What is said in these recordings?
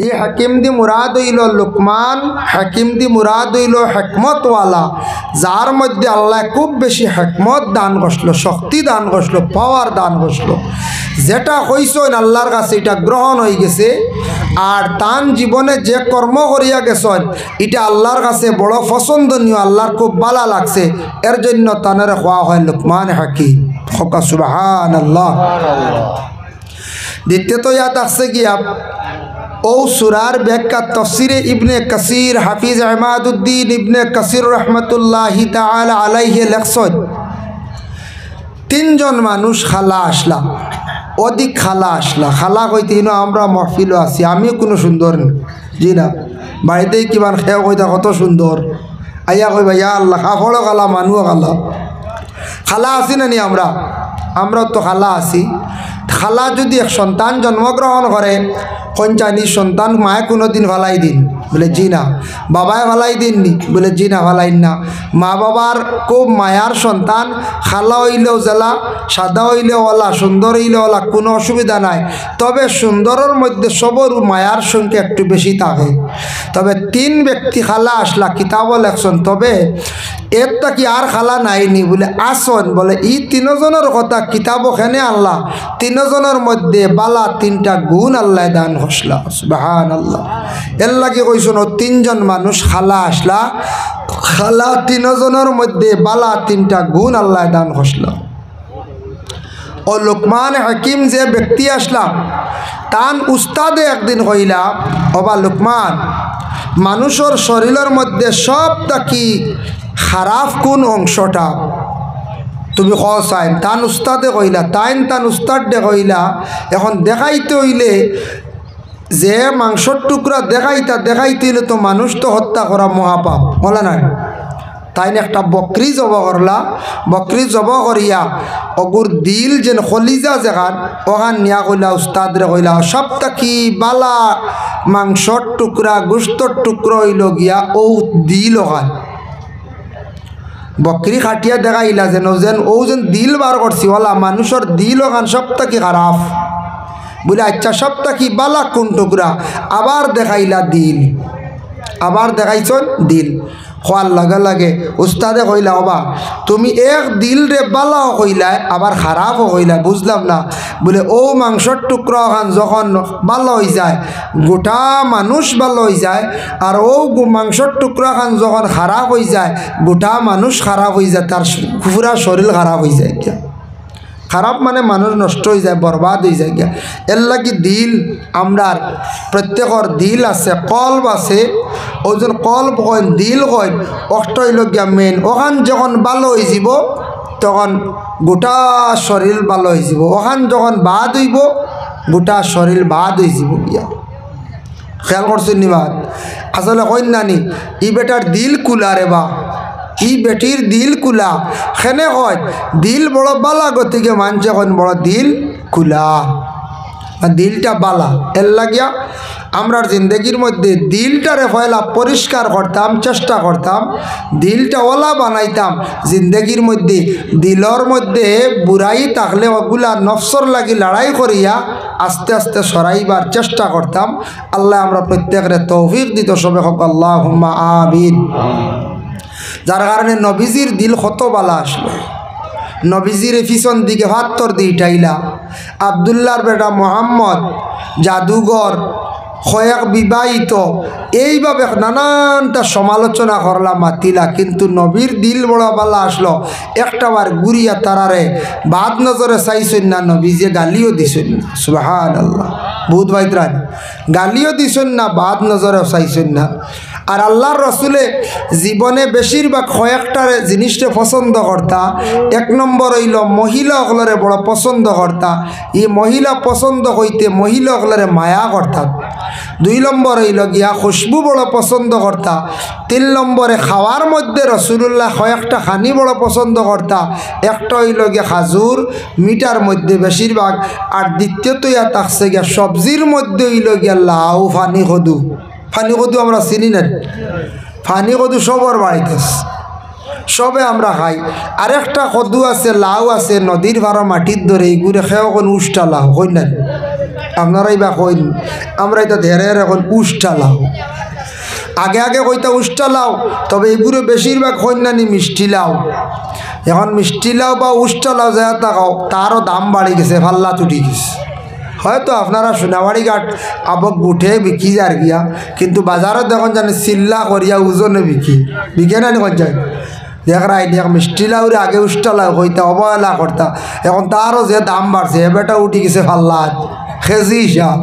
ই হাকিম দি মুরাদ হইল লুকমান, হাকিম দি মুরাদ হইল হেকমতওয়ালা, যার মধ্যে আল্লাহ খুব বেশি হেকমত দান করছিল, শক্তি দান করছিল, পাওয়ার দান করছিল। যেটা হইছেন আল্লাহর কাছে এটা গ্রহণ হয়ে গেছে। আর তান জীবনে যে কর্ম করিয়া গেছেন এটা আল্লাহর কাছে বড় পছন্দনীয়, আল্লাহর খুব ভালো লাগছে, এর জন্য তানের হওয়া হয় লুকমান হাকিম। সুবহানাল্লাহ। দ্বিতীয়ত ইয়াদ আছে গিয়া ও সুরার ব্যাখ্যা তফসিরে ইবনে কাসির হাফিজ আহমাদউদ্দিন ইবনে কাসির রহমতুল্লাহি তাআলা আলাইহি লেখছেন, তিনজন মানুষ খালা আসলা, অধিক খালা আসলা। খালা কইতে আমরা মহফিলও আছি, আমিও কোনো সুন্দর জি না, বাড়িতেই কিমান খেয়ে কইতা কত সুন্দর, আইয়া কইবা ইয়া আল্লাহ কাপড়ও খালা মানুষও খালা। খালা আছি না নি আমরাও তো খালা আছি। খালা যদি এক সন্তান জন্মগ্রহণ করে কঞ্চানি সন্তান মায়ে কোনো দিন ভালাই দিন বলে জি না, বাবায় ভালাই দিননি বলে জি না ভালাইন না। মা বাবার খুব মায়ার সন্তান, খালা হইলেও জেলা, সাদা হইলেও ওলা, সুন্দর হইলেও ওলা, কোনো অসুবিধা নাই। তবে সুন্দরের মধ্যে সবর মায়ার সংখ্যা একটু বেশি থাকে। তবে তিন ব্যক্তি খালা আসলা কিতাবও লেখছেন, তবে এরটা কি আর খালা নাইনি বলে আসন, বলে ই তিনজনের কথা কিতাব ওখানে আল্লাহ তিনজনের মধ্যে বালা তিনটা গুণ আল্লাহ দান হসলা। সুবহানাল্লাহ। এর লাগে কইছেন ও তিনজন মানুষ খালা আসলা, খালা তিনজনের মধ্যে বালা তিনটা গুণ আল্লাহ দান হসলা। ও লুকমান হাকিম যে ব্যক্তি আসলা তান উস্তাদে একদিন কইলা, ওবা লুকমান, মানুষের শরীরের মধ্যে সব থাকি খারাপ কোন অংশটা তুমি কসাইন? তান উস্তাদে কইলা, তান উস্তাদ দে কইলা, এখন দেখাইতে হইলে যে মাংসর টুকরা দেখাইতে হইলে তো মানুষ তো হত্যা করা মহাপাপ বলে না। তাইন একটা বকরি জব করলা, বকরি জব করিয়া অগুর দিল যেন খলিজা যেখান ওখান নিয়া কইলা উস্তাদরে কইলা, সব থাকি বালা মাংসর টুকরা গোস্তর টুকরো হইল গিয়া ও দিল ওখান। বকরি খাটিয়া দেখাইলা যেন ও যেন দিল বার করছি, ওলা মানুষের দিল ওখান সব থাকি খারাপ বলে, আচ্ছা সব থাকি বালা কোন টুকরা? আবার দেখাইলা দিল, আবার দেখাইছন দিল। খোয়ার লগে লগে উস্তাদে কইলা, ওবা তুমি এক দিল রে বালাও কইলা আবার খারাপও কইলা, বুঝলাম না। বলে ও মাংসর টুকরা খান যখন ভালো হয়ে যায় গোটা মানুষ ভালো হয়ে যায়, আর ও মাংসর টুকরা খান যখন খারাপ হয়ে যায় গোটা মানুষ খারাপ হয়ে যায়, তার পুরা শরীর খারাপ হয়ে যায়। খারাপ মানে মানুষ নষ্ট হয়ে যায়, বরবাদ হয়ে যায়। এর লাগি দিল আমরার প্রত্যেকের দিল আছে, কলব আছে, ওজন কলব কইন দিল কইন অষ্ট হইল গিয়া মেন। ওখান যখন ভালো হয়ে যাব তখন গোটা শরীর ভালো হয়ে যাব, ওখান যখন বাদ হইব গোটা শরীর বাদ হয়ে যাব গিয়া। খেয়াল করছেন নি বাদ? আসলে কইন নানি ই বেটার দিল কুলা রে বা, ই বেটির দিল কুলা। খেনে হয় দিল বড় বালা গতিকে মানছে এখন বড় দিল কুলা, দিলটা বালা। এর লাগিয়া আমরার জিন্দগির মধ্যে দিলটারে পয়লা পরিষ্কার করতাম, চেষ্টা করতাম, দিলটা ওলা বানাইতাম। জিন্দগির মধ্যে দিলর মধ্যে বুড়াই থাকলে ওগুলা নফসর লাগি লড়াই করিয়া আস্তে আস্তে সরাইবার চেষ্টা করতাম। আল্লাহ আমরা প্রত্যেকের তৌফিক দিত, সবে হোক আল্লাহুম্মা আমিন। যার কারণে নবীজির দিল কত বালা আসলো। নবীজির পিছন দিকে ভাত্তর দিয়ে টাইলা আবদুল্লাহর বেটা মোহাম্মদ জাদুঘর কয়েক বিবাহিত, এইভাবে নানানটা সমালোচনা করলাম মাতিলা, কিন্তু নবীর দিল বড় বালা আসলো। একটাবার গুড়িয়া তারারে বাদ নজরে চাইছেন না, নবীজে গালিও দিছেন না। সুবহানাল্লাহ। বহুত ভাইতরান গালিও দিছেন না, বাদ নজরে চাইছেন না। আর আল্লাহর রসুলে জীবনে বেশিরভাগ কয়েকটা জিনিসটা পছন্দ করতা। এক নম্বর হইল মহিলা হলরে বড় পছন্দ করতা, এই মহিলা পছন্দ হইতে মহিলা হলরে মায়া করতা। 2 নম্বর হইল গিয়া খুশবু বড় পছন্দ করতা। 3 নম্বরে খাওয়ার মধ্যে রসুল্লাহ কয়েকটা খানি বড় পছন্দ করতা, একটা হইল গিয়া খাজুর মিঠার মধ্যে বেশিরভাগ। আর দ্বিতীয়ত ইয়া থাকছে গিয়া সবজির মধ্যে হইল গিয়া লাউ, ফানি কদু। ফানি কদু আমরা চিনি না, ফানি কদু সবর বাড়িতে সবে আমরা খাই। আরেকটা কদু আছে, লাউ আছে, নদীর ভাড়া মাটির ধরে এইগুলো খেয়ে কোন উষ্টা লাউ হই না, আপনারাই বা কইন আমরা এটা ধেরের এখন উষ্টা লাও আগে আগে কইতা উষ্টা লাও তবে এগুলো বেশিরভাগ কন্যানি মিষ্টি লাও এখন মিষ্টি লাও বা উষ্টা লাও যায় তাকাও তারও দাম বাড়ি গেছে ফাল্লা তুটি গেছে হয়তো আপনারা সোনাবাড়ি ঘাট আবক গুঠে বিকি যার গিয়া কিন্তু বাজারত দেখুন জানি চিল্লা করিয়া ওজনে বিকে না নিখন যায় দেখ রাই দেখ মিষ্টি লাউরে আগে উষ্টা লাউ কইতা অবহেলা করতা এখন তারও যে দাম বাড়ছে এবারটা উঠি গেছে ফাল্লা কেজি হিসাব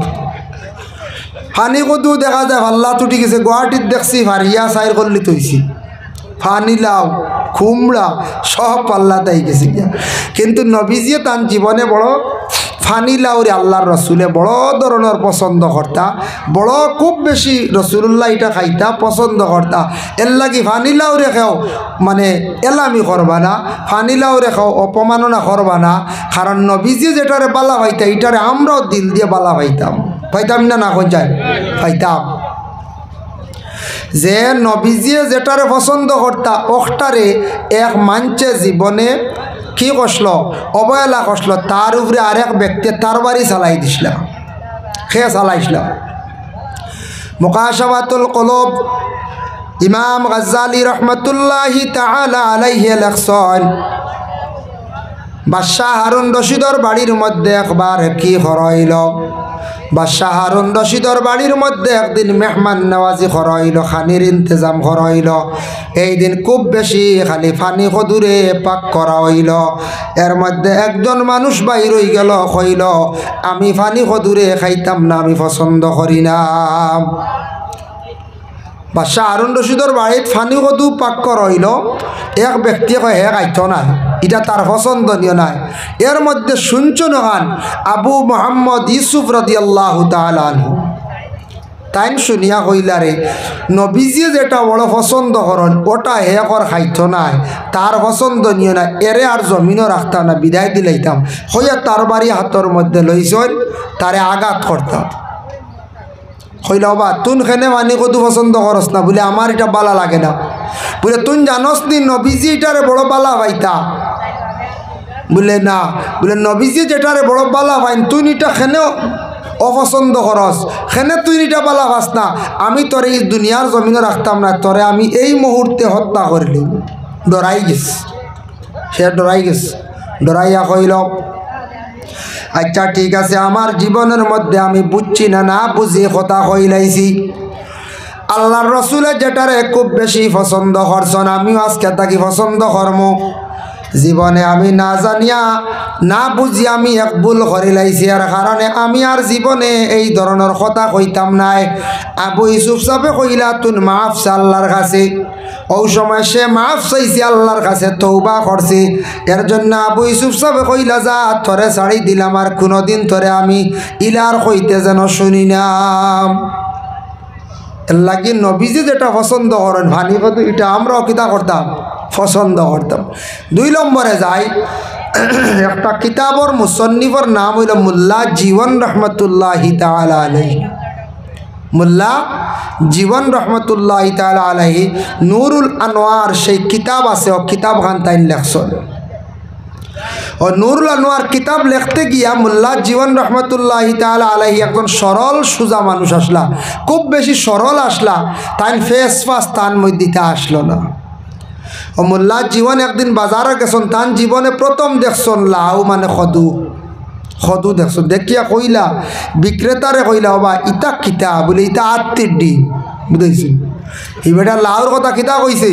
ফানি কদু দেখা যায় ফাল্লা উঠি গেছে গুয়াহাটিত দেখছি ভারিয়া সাইর করলি তৈছি ফানি লাউ কুমড়া সব পাল্লা তাই গেছে গিয়া কিন্তু নবীজিয়ে তার জীবনে বড় ফানি লাউরে আল্লাহর রসুলে বড় ধরনের পছন্দ করতা বড় খুব বেশি রসুল্লাহ এটা খাইতা পছন্দ করতা এর লাগি ফানি লাউরে খাও মানে এলামি করবা না ফানি লাউরে খাও অপমাননা করবা না কারণ নবীজি যেটারে বালা পাইতা এটারে আমরাও দিল দিয়ে বালা পাইতাম না না যায় পাইতাম যে নবীজিয়ে যেটারে পছন্দ করতা ওটারে এক মানছে জীবনে কি কষল অবহেলা কষল তার উপরে আরেক ব্যক্তি তার বাড়ি চালাই দিছিল সে চালাইছিল মুকাশাফাতুল কলব ইমাম গাজ্জালি রহমতুল্লাহি তাআলা আলাইহি লেখছেন বাদশাহ হারুন রশিদর বাড়ির মধ্যে একবার কি হরাইল বাদশাহ হারুন রশিদর বাড়ির মধ্যে একদিন মেহমান নওয়াজি হরাইল খানির ইন্তজাম হরাইল এই দিন খুব বেশি খালি ফানি কদুরে পাক করা হইল এর মধ্যে একজন মানুষ বাইর হয়ে গেল কইল আমি ফানি কদুরে খাইতাম না আমি পছন্দ করি না বাদশাহ হারুন রশিদর বাড়িত ফানি কদু পাক করা হইল এক ব্যক্তি কয় হে খাইত না এটা তার পছন্দনীয় নাই এর মধ্যে শুনছ নহান আবু মোহাম্মদ ইউসুফ রাদিয়াল্লাহু তাআলা আনহু তাইন শুনিয়া কইলারে নবীজি যেটা বড় পছন্দ করেন ওটা হে কর খাইত নাই তার পছন্দনীয় না এরে আর জমিনও রাখতাম না বিদায় দিলাইতাম হইয়া তার বাড়ি হাতর মধ্যে লইছেন তারে আঘাত করতাম কইলা বা তুন খেনে মানি কদু পছন্দ করস না বলে আমার এটা বালা লাগে না বলে তুন জানস নি নবীজি এটারে বড় বালা পাইতা বলে না বলে নবীজি যেটারে বড় বালা পাইন তুই এটা খেনে অপছন্দ করস খেনে তুই এটা বালা পাস না আমি তোরে এই দুনিয়ার জমিনে রাখতাম না তোরে আমি এই মুহূর্তে হত্যা করলি ডরাই গেছ সে ডরাই গেছ ডরাইয়া কইল আচ্ছা ঠিক আছে আমার জীবনের মধ্যে আমি বুঝছি না না বুঝি কথা কইলাইছি আল্লাহর রসুলের যেটারে খুব বেশি পছন্দ করছেন আমিও আজকে তাকে পছন্দ করম জীবনে আমি না জানিয়া না বুঝি আমি এক ভুল করে লাইছি আর কারণে আমি আর জীবনে এই ধরনের কথা কইতাম নাই আবু ইউসুফ সাহেবে কইলা তুন মাফ চা আল্লাহর কাছে ওই সময় সে মাফ চাইছে আল্লাহর কাছে তওবা করছে এর জন্য আবু ইউসুফ সাহেবে কইলা যা তোরে ছাড়ি দিলাম আর কোনোদিন তোরে আমি ইলার কইতে যেন শুনি না এর লাগি নবীজি যেটা পছন্দ করেন ভানি কত এটা আমরাও কিতা করতাম পছন্দ করতাম দুই নম্বরে যাই একটা কিতাবর মুসন্নিফর নাম হইল মোল্লা জীবন রহমতুল্লাহি তাআলা আলাইহি মোল্লা জীবন রহমতুল্লাহি তাআলা আলাইহি নুরুল আনোয়ার সেই কিতাব আছে ও কিতাব খান তাই লেখছেন ও নুরুল আনোয়ার কিতাব লিখতে গিয়া মোল্লা জীবন রহমতুল্লাহি তাআলা আলাইহি একজন সরল সুজা মানুষ আসলা খুব বেশি সরল আসলা তাই ফেস ফাস তান মধ্যে আসলো না ও মোল্লা জীবন একদিন বাজারে গেছেন তান জীবনে প্রথম দেখছেন লাউ মানে খদু দেখছেন দেখিয়া কইলা বিক্রেতারে কইলা বাবা ইতা কিতা বলে ইতা আত্মীর ডিম বুঝেছি এই বেটা লাউর কথা কিতা কইছে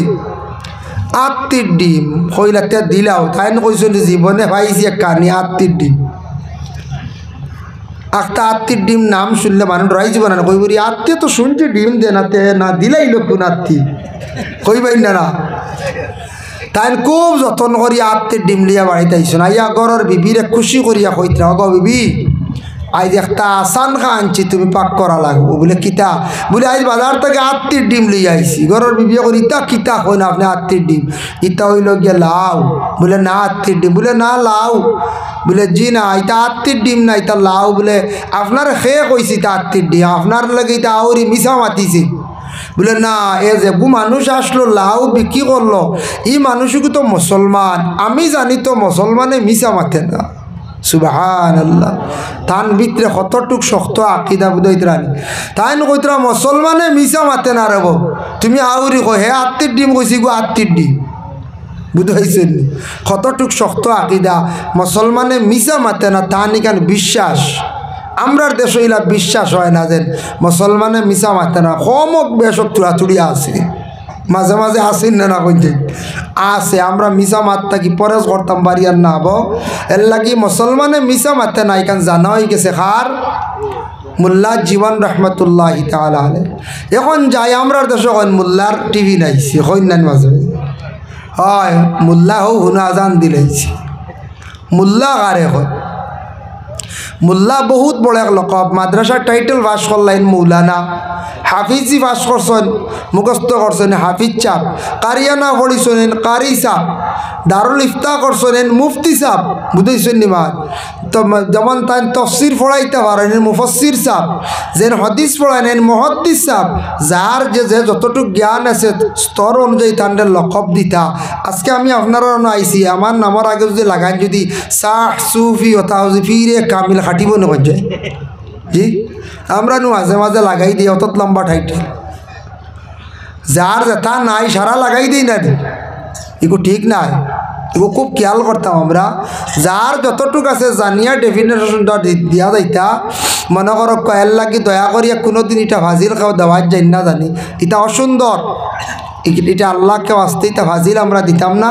আত্মীর ডিম কইলা তে দিলাও তাই কইছেন জীবনে পাইছি এক কানি আত্মীর ডিম একটা আত্মীর ডিম নাম শুনলে মানুষ ডরাই যাব না কইবরি আত্মীয় তো শুনছে ডিম দে না তে না দিলাই লোক কোন আত্মী কইবাই না তাই খুব যত্ন করি আত্মীর ডিম লিয়া বাড়িতে আইসন আইয়া ঘরের বিবিরে খুশি করিয়া কইতা গো বিবি আজ একটা আসান খা আনছি তুমি পাক করা লাগবো বলে কিতা বলে আজ বাজার থেকে আত্মীর ডিম লিয়ে আইসি ঘরের বিবিয়া করি ইতা কিতা কই না আপনি আত্মীর ডিম ইতা হইল গিয়ে লাউ বলে না আত্মীর ডিম বলে না লাউ বলে জি না এটা আত্মীর ডিম না এটা লাউ বলে আপনার খেয়ে কইছি তা আত্মীর ডিম আপনার লাগে এটা আউরি মিশা মাতিছে বলে না এ যে মানুষ আসলো লাউ বিক্রি করলো এই মানুষকে তো মুসলমান আমি জানি তো মুসলমানে মিশা মাতে না সুবহানাল্লাহ। তান ভিতরে কতটুক শক্ত আকিদা বুঝাইতরানি। তাই কইতরা মুসলমানে মিছা মাতে না রব, তুমি আউরি কো হে আত্মির ডিম কইছি গো আত্মির ডিম, বুঝাইছেন কতটুক শক্ত আকিদা। মুসলমানে মিছা মাতে না, তা নিকান বিশ্বাস। আমরার দেশ হইলা বিশ্বাস হয় না যেন মুসলমানে মিছা মাতে না, কমক বেশক চুড়াচুড়িয়া আছে, মাঝে মাঝে আসেন না কইতে আছে। আমরা মিছা মাত্তা কি পরেজ করতাম বাড়িয়ার না হব, এর লাগি মুসলমানে মিছা মাতে না। এখান জানা হয়ে গেছে খার মোল্লা জীবন রহমতুল্লাহি তাআলা আলাইহি। এখন যাই আমরার দেশে কইন মোল্লার টিভি নাইছে, কইন না মাঝে হয় মোল্লা হো হুনা আজান দিলাইছে। মোল্লা কারে কয়? মোল্লা বহুত বড় এক লকব, মাদ্রাসার টাইটেল পাস করলেন মৌলানা, হাফিজি পাস করছেন, মুখস্থ করছেন হাফিজ চাপ, কারিয়ানা পড়িছেন কারি চাপ, দারুল ইফতা করছেন মুফতি চাপ, বুঝেছেন নি মা? তো যেমন তাই তফসির পড়াইতে পারেন মুফসির চাপ, যেন হদিস পড়াইনেন মুহাদ্দিস চাপ। যার যে যে যতটুকু জ্ঞান আছে স্তর অনুযায়ী তাদের লকব দিতা। আজকে আমি আপনারা আইসি, আমার নামার আগে যদি লাগাই যদি শাহ সুফি ওতা ফিরে কামিল খাটিব নয় যায় জি, আমরা মাঝে মাঝে লাগাই দিই অত লম্বা টাইটেল। যার যেটা নাই সারা লাগাই দিই না, এগুলো ঠিক নাই, এগুলো খুব খেয়াল করতাম আমরা। যার যতটুক আছে জানিয়া ডেফিনেশনটা দিয়া যাইতা। মনে করো কয়েল লাগি দয়া করিয়া কোনোদিন এটা ভাজিল খাও দেওয়ার যাই না জানি, এটা অসুন্দর, এটা আল্লাহকে আসতে এটা ভাজিল আমরা দিতাম না।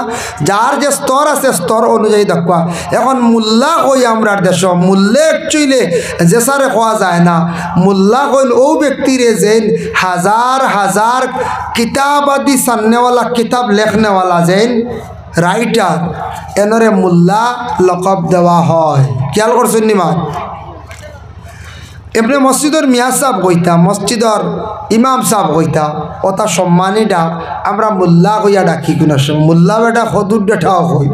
যার যে স্তর আছে স্তর অনুযায়ী দেখবা। এখন মোল্লা কই আমরা দেশ মূল্যে একচুইলে যে সারে খোয়া যায় না। মোল্লা কইল ও ব্যক্তিরে যেন হাজার হাজার কিতাব আদি সাননেওয়ালা কিতাব লেখনেওয়ালা যেন রাইটার, এনরে মোল্লা লকব দেওয়া হয়। খেয়াল করছেন নি মা? এমনি মসজিদের মিয়া সাহেব কইতা, মসজিদের ইমাম সাহেব কইতা, ওটা সম্মানী ডাক। আমরা মোল্লা কইয়া ডাকি কোনার সময় মোল্লা বেটা সদুর ডেঠাও কই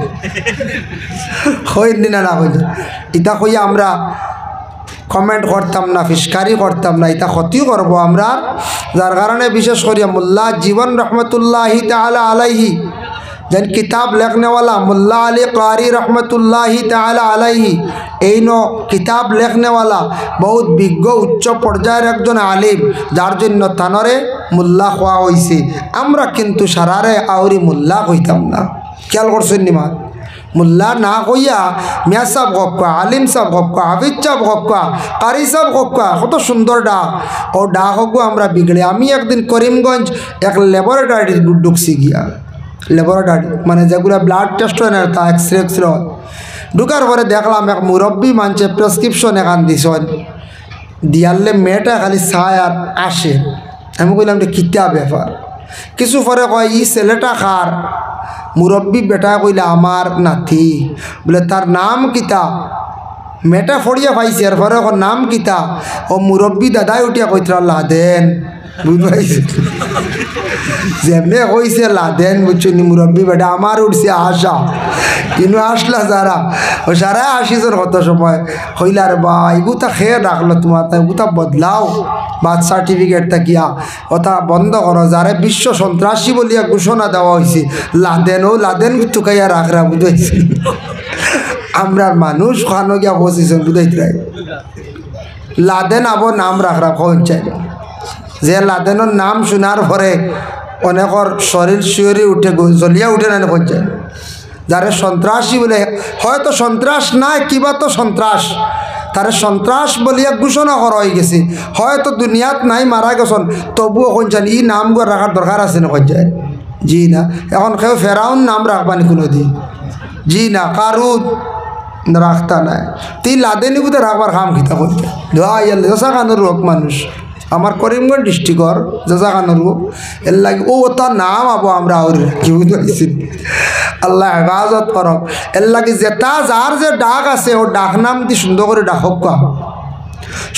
কই না কই ইটা কইয়া আমরা কমেন্ট করতাম না, ফিসকারি করতাম না, এটা ক্ষতিও করবো আমরা। যার কারণে বিশেষ করিয়া মোল্লা জীবন রহমতুল্লাহি তাআলা আলাইহি যেন কিতাব লেখনেওয়ালা মোল্লা আলী কারি রহমতুল্লাহি তাআলা আলাইহি, এই কিতাব লেখনেওয়ালা বহুত বিজ্ঞ উচ্চ পর্যায়ের একজন আলিম, যার জন্য তানরে মোল্লা খোয়া হয়েছে। আমরা কিন্তু সারারে আউরি মোল্লা কইতাম না। খেয়াল করছেন নিমা? মোল্লা না কইয়া মিয়া সাহেব হকা, আলিম সাহেব হকা, হাফিজ সাহেব হকা, কারি সাহেব হকা, কত সুন্দর ডাক। ও ডাক হকু আমরা বিগড়ে। আমি একদিন করিমগঞ্জ এক ল্যাবরেটরি ঢুকছি গিয়া, ল্যাবরেটরি মানে যেগুলো ব্লাড টেস্ট হয় না, তা এক্সরে হয়। ঢুকার পরে দেখলাম এক মুরব্বী মানুষে প্রেসক্রিপশন এখান দিছেন, দিয়ালে মেয়েটা খালি চায় আর আসে। আমি কইলাম যে কিতা ব্যাপার? কিছু পরে কয় ই ছেলেটা খার? মুরব্বী বেটা কইলা আমার নাতি। বলে তার নাম কিতা? মেয়েটা ফড়িয়া পাইছে, আর পরে নাম কিতা? ও মুরব্বী দাদাই উঠিয়া কইতরা লাদেন। বুঝ পাইছে যেমনি কইছে লাদেন, বুঝছি মুরব্বী বেটা আমার উঠছে আশা, কিন্তু আসলা যারা ও সারা আসিছেন কত সময় হইলার বা এগুতা খেয়ে রাখলো তোমার, এগুতা বদলাও বার্থ সার্টিফিকেট থাকিয়া ওটা বন্ধ করো। যারে বিশ্ব সন্ত্রাসী বলিয়া ঘোষণা দেওয়া হয়েছে লাদেন, ও লাদেন টুকাইয়া রাখরা, বুঝাইছে আমরা মানুষ খানো গিয়া বসেছেন, বুঝাইতে লাদেন আবার নাম রাখরা কোন চাই যে লাদেনের নাম শোনার পরে অনেকর শরীর শিওরি উঠে জ্বলিয়া উঠে না পঞ্চায়েত। যারে সন্ত্রাসী বলে, হয়তো সন্ত্রাস নাই কিবা তো সন্ত্রাস, তারে সন্ত্রাস বলিয়া ঘোষণা করা হয়ে গেছে, হয়তো দুনিয়াত নাই মারা গেছেন, তবুও কঞ্চান ই নাম গো রাখার দরকার আছে না কঞ্চায়েত? জি না। এখন কেউ ফেরাউন নাম রাখবানি কোনো দিন? জি না। কারুদ রাখতা নাই। তুই লাদেনি বুধে রাখবার খাম খিতা করতে দশা খানোর রোগ মানুষ আমার করিমগঞ্জ ডিস্ট্রিক্টর জাজাখানোর এর লাগে ও তার নাম আবো আমরা কি বুঝতে পারছি। আল্লাহ হেফাজত করক। এর লাগে যেটা যার যে ডাক আছে ও ডাক নাম দি সুন্দর করে ডাকা,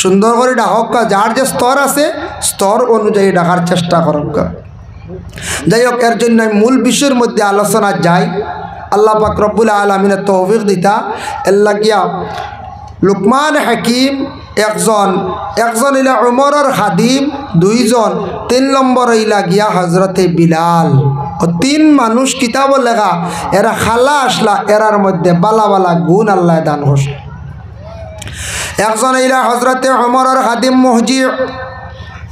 সুন্দর করে ডাকা। যার যে স্তর আছে স্তর অনুযায়ী ডাকার চেষ্টা করক। যাই হোক, এর জন্য মূল বিষয়ের মধ্যে আলোচনা যাই। আল্লাহ পাক রব্বুল আলামিনের তৌফিক দিতা। এর লাগিয়া লুকমান হাকিম একজন ইলা উমরের খাদিম, দুইজন, 3 নম্বর ইলা গিয়া হজরতে বিলাল। ও 3 মানুষ কিতাব লেখা, এরা খালা আসলা, এরার মধ্যে বালা বালা গুণ আল্লাহ দান করছে। একজন ইলা হজরতে ওমরের খাদিম মুহজি,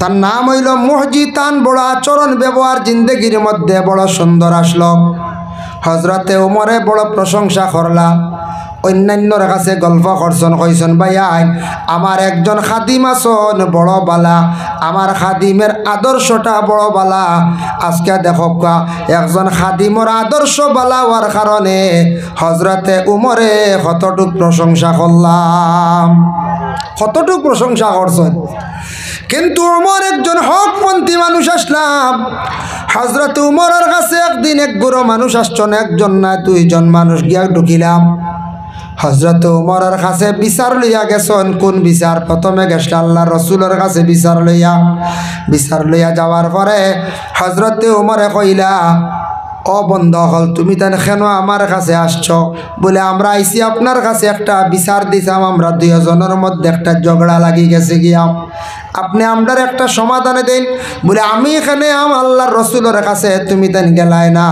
তার নাম হইল মুহজি। তান বড় আচরণ ব্যবহার জিন্দগির মধ্যে বড় সুন্দর আসলো। হজরতে ওমরে বড় প্রশংসা করলা। অন্যান্যর কাছে গল্প করছেন, কইছেন ভাইয়াই আমার একজন খাদিম আসন বড় বালা, আমার খাদিমের আদর্শটা বড় বালা। আজকে দেখো একজন খাদিমর আদর্শ বালা হওয়ার কারণে হজরতে উমরে কতটুক প্রশংসা করলাম, কতটুক প্রশংসা করছেন। কিন্তু উমর একজন হকপন্থী মানুষ আসলাম। হজরত উমরের কাছে একদিন এক গুরু মানুষ আসছেন, একজন না দুইজন মানুষ গিয়া ঢুকিলাম। হজরত উমরের কাছে বিচার লইয়া গেছেন। কোন বিচার? প্রথমে গেছিল আল্লাহ রসুলের কাছে বিচার লইয়া যাওয়ার পরে হজরতে উমরে কইলা, ও বন্ধ হল তুমি তাই কেন আমার কাছে আসছ? বলে আমরা আইসি আপনার কাছে একটা বিচার দিছাম, আমরা দুইজনের মধ্যে একটা ঝগড়া লাগি গেছে গিয়া, আপনি আমরার একটা সমাধানে দেন। বলে আমি এখানে আল্লাহর রসুলের কাছে, তুমি তাই গেলাই না।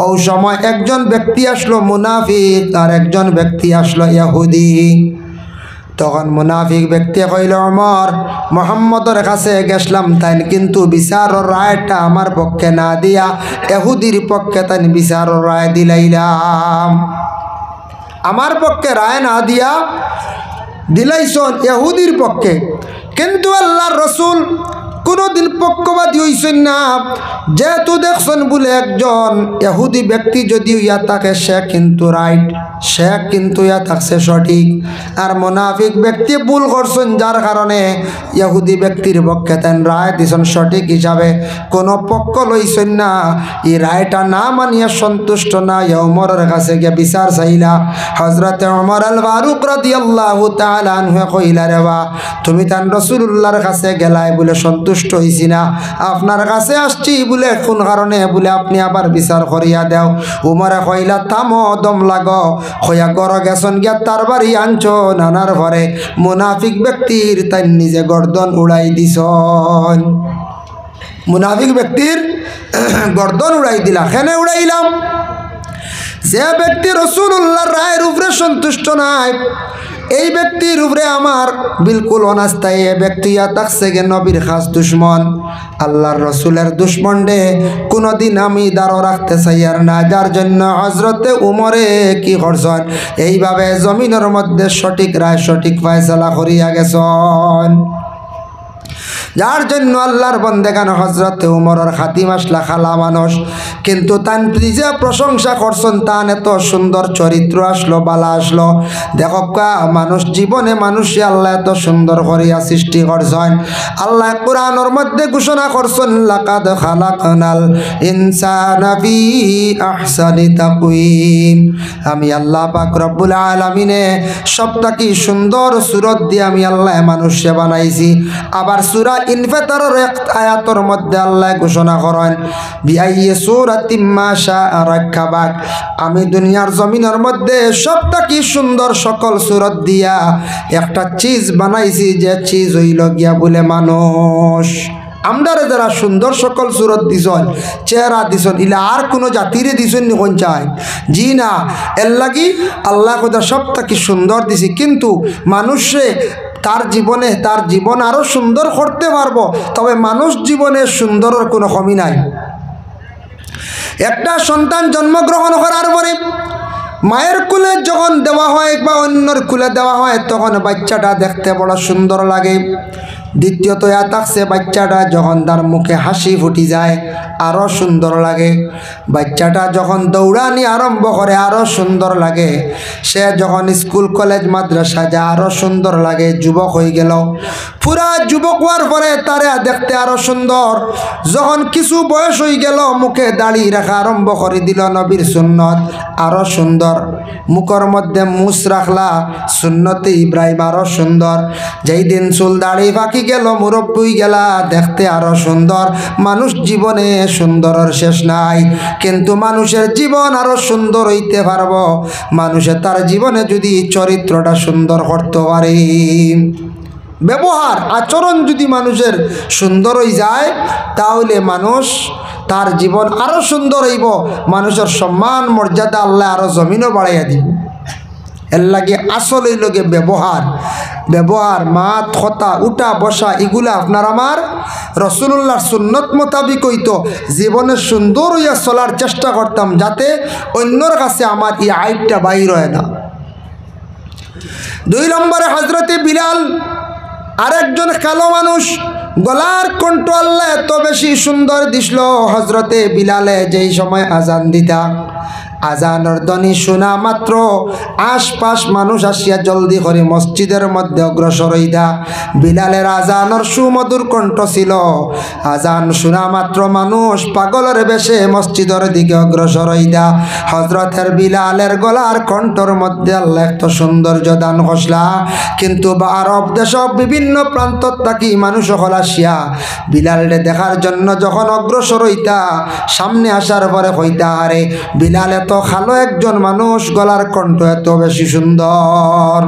ও সময় একজন ব্যক্তি আসলো মুনাফিক, আর একজন ব্যক্তি আসলো ইহুদি। তখন মুনাফিক ব্যক্তি কইল, ওমর মুহাম্মদের কাছে গেছলাম তাই কিন্তু বিচারের রায়টা আমার পক্ষে না দিয়া ইহুদির পক্ষে তাই বিচারের রায় দিলাইলাম। আমার পক্ষে রায় না দিয়া দিলাইছন ইহুদির পক্ষে। কিন্তু আল্লাহর রসুল কোনোদিন পক্ষপাতী হইছেন না। যেহেতু দেখছেন বলে একজন ইহুদি ব্যক্তি যদি ইয়া থাকে সে কিন্তু রাইট, সে কিন্তু ইয়া থাকছে সঠিক, আর মুনাফিক ব্যক্তি ভুল করছেন, যার কারণে ইহুদি ব্যক্তির পক্ষে তেন রায় দিছেন সঠিক হিসাবে। কোনো পক্ষ লইছেন না। এই রায়টা না মানিয়া সন্তুষ্ট না ওমরের কাছে গিয়ে বিচার চাইলা। হজরতে ওমর আল ফারুক রাদিয়াল্লাহু তাআলা আনহু কইলা, রে বা তুমি তান রাসূলুল্লাহর কাছে গেলাই বলে সন্তুষ্ট হইছি না, আপনার কাছে আসছি বলে কোন কারণে? বলে আপনি আবার বিচার করিয়া দেও। উমরে কইলা, থামো, দম লাগো। হইয়া গড় গেছন গিয়া তার বাড়ি আনছো, নানার ঘরে মুনাফিক ব্যক্তির তাই নিজে গর্দন উড়াই দিছন। মুনাফিক ব্যক্তির গর্দন উড়াই দিলা। কেন উড়াইলাম? যে ব্যক্তি রাসূলুল্লাহর রায়ের উপরে সন্তুষ্ট নাই, এই ব্যক্তির উপরে আমার বিলকুল অনাস্থায়। এ ব্যক্তি থাকছে গে নবীর খাস দুশ্মন, আল্লাহর রসুলের দুশ্মন ডে কোনোদিন আমি দাঁড়ো রাখতে চাই আর না। যার জন্য হজরতে উমরে কি করছেন, এইভাবে জমিনের মধ্যে সঠিক রায় সঠিক ফয়সালা করিয়া গেছেন। যার জন্য আল্লাহর বন্দেগান হজরতে উমরের খাতিম আসলা খালা মানুষ, কিন্তু তান নিজে প্রশংসা করছেন, তান এত সুন্দর চরিত্র আসলো, বালা আসলো। দেখো মানুষ জীবনে মানুষে আল্লাহ এত সুন্দর করিয়া সৃষ্টি করছেন। আল্লাহ কুরআনের মধ্যে ঘোষণা করছেন, লাকাদ খালাকনাল ইনসানা ফি আহসানি তাকওয়িম। আমি আল্লাহ পাক রব্বুল আলামিনে সবটাকে সুন্দর সূরত দিয়ে আমি আল্লাহ মানুষে বানাইছি। আবার সূরা ইনফিতারের এক আয়াতের মধ্যে আল্লাহ ঘোষণা করেন, বিআইয়ি সূরাতিম মা শাআ রাক্কাবাক। আমি দুনিয়ার জমিনের মধ্যে সবটাকে সুন্দর সকল সূরত দিয়া একটা চিজ বানাইছি, যে চিজ হইল গিয়া বলে মানুষ। আমদারে যারা সুন্দর সকল সূরত দিছন, চেহারা দিছন, ইলা আর কোনো জাতিরে দিছন নি কোন চায়? জি না, এর লাগি আল্লাহ কোথা সবটাকে সুন্দর দিছি। কিন্তু মানুষে তার জীবন আরো সুন্দর করতে পারবো, তবে মানুষ জীবনের সুন্দরের কোনো কমি নাই। একটা সন্তান জন্মগ্রহণ করার পরে মায়ের কুলে যখন দেওয়া হয় বা অন্যর কুলে দেওয়া হয়, তখন বাচ্চাটা দেখতে বড় সুন্দর লাগে। দ্বিতীয়ত থাকছে বাচ্চাটা যখন তার মুখে হাসি ফুটি যায় আরও সুন্দর লাগে। বাচ্চাটা যখন দৌড়ানি আরম্ভ করে আরও সুন্দর লাগে। সে যখন স্কুল কলেজ মাদ্রাসা যায় আরও সুন্দর লাগে। যুবক হয়ে গেল, পুরা যুবক হওয়ার পরে তারা দেখতে আরও সুন্দর। যখন কিছু বয়স হয়ে গেল, মুখে দাড়ি রাখা আরম্ভ করে দিল, নবীর সুন্নত, আরও সুন্দর। মুখের মধ্যে মুছ রাখলা, সুন্নতে ইব্রাহিম, আরও সুন্দর। যেই দিন চুল দাড়ি বাকি গেল, মুরব্বী গেলা, দেখতে আরো সুন্দর। মানুষ জীবনে সুন্দরের শেষ নাই, কিন্তু মানুষের জীবন আরো সুন্দর হইতে পারবো মানুষের তার জীবনে যদি চরিত্রটা সুন্দর করতে পারে। ব্যবহার আচরণ যদি মানুষের সুন্দর হয়ে যায়, তাহলে মানুষ তার জীবন আরো সুন্দর হইব। মানুষের সম্মান মর্যাদা আল্লাহ আরো জমিনও বাড়াইয়া দিব। এর লাগে আসলে লগে ব্যবহার মাত কথা উঠা বসা এগুলা আপনার আমার রাসূলুল্লাহর সুন্নত মোতাবিক হইতো জীবনে সুন্দর হইয়া চলার চেষ্টা করতাম, যাতে অন্যর কাছে আমার এই আইবটা বাইর হয় না। 2 নম্বরে হযরতে বিলাল, আরেকজন কালো মানুষ, গলার কণ্ঠ আল্লাহ এত বেশি সুন্দর দিছিল। হযরতে বিলালে যেই সময় আজান দিতা, আজানের ধ্বনি শোনা মাত্র আশপাশ মানুষ আসিয়া জলদি করে মসজিদের মধ্যে অগ্রসর হইতা। বিলালের আজানের সুমধুর কণ্ঠ ছিল, আজান শোনা মাত্র মানুষ পাগলের বেশে মসজিদের দিকে অগ্রসর হইতা। হযরতের বিলালের গলার কণ্ঠর মধ্যে আল্লাহ এত সৌন্দর্য দান করছিলা, কিন্তু আরব দেশ বিভিন্ন প্রান্ত থাকি মানুষ সকল আসিয়া বিলালরে দেখার জন্য যখন অগ্রসর হইতা, সামনে আসার পরে হইতা, আরে বিলাল এত ভালো একজন মানুষ, গলার কণ্ঠ এত বেশি সুন্দর,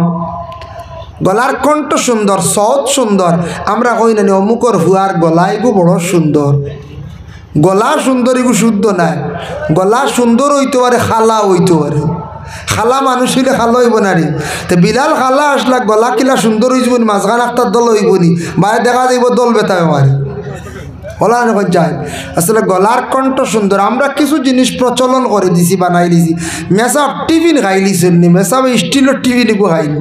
গলার কণ্ঠ সুন্দর, সৎ সুন্দর। আমরা কই না অমুকর হুয়ার গলা এগু বড় সুন্দর, গলা সুন্দর এগু শুদ্ধ নাই, গলা সুন্দর হইতে পারে, খালা হইতে পারে। খালা মানুষ হইলে খালা হইব না রে। তো বিলাল খালা আসলা, গলা কিলা সুন্দর হইব নি, মাঝখান একটা দল হইব নি, বাইরে দেখা যাইব দল বেতাবে মারি গলা যায়। আসলে গলার কণ্ঠ সুন্দর। আমরা কিছু জিনিস প্রচলন করে দিছি, বানাই দিছি। মেসাব টিফিন খাই লিছেন নি, মেসাব স্টিলের টিফিন এগু খাইনি,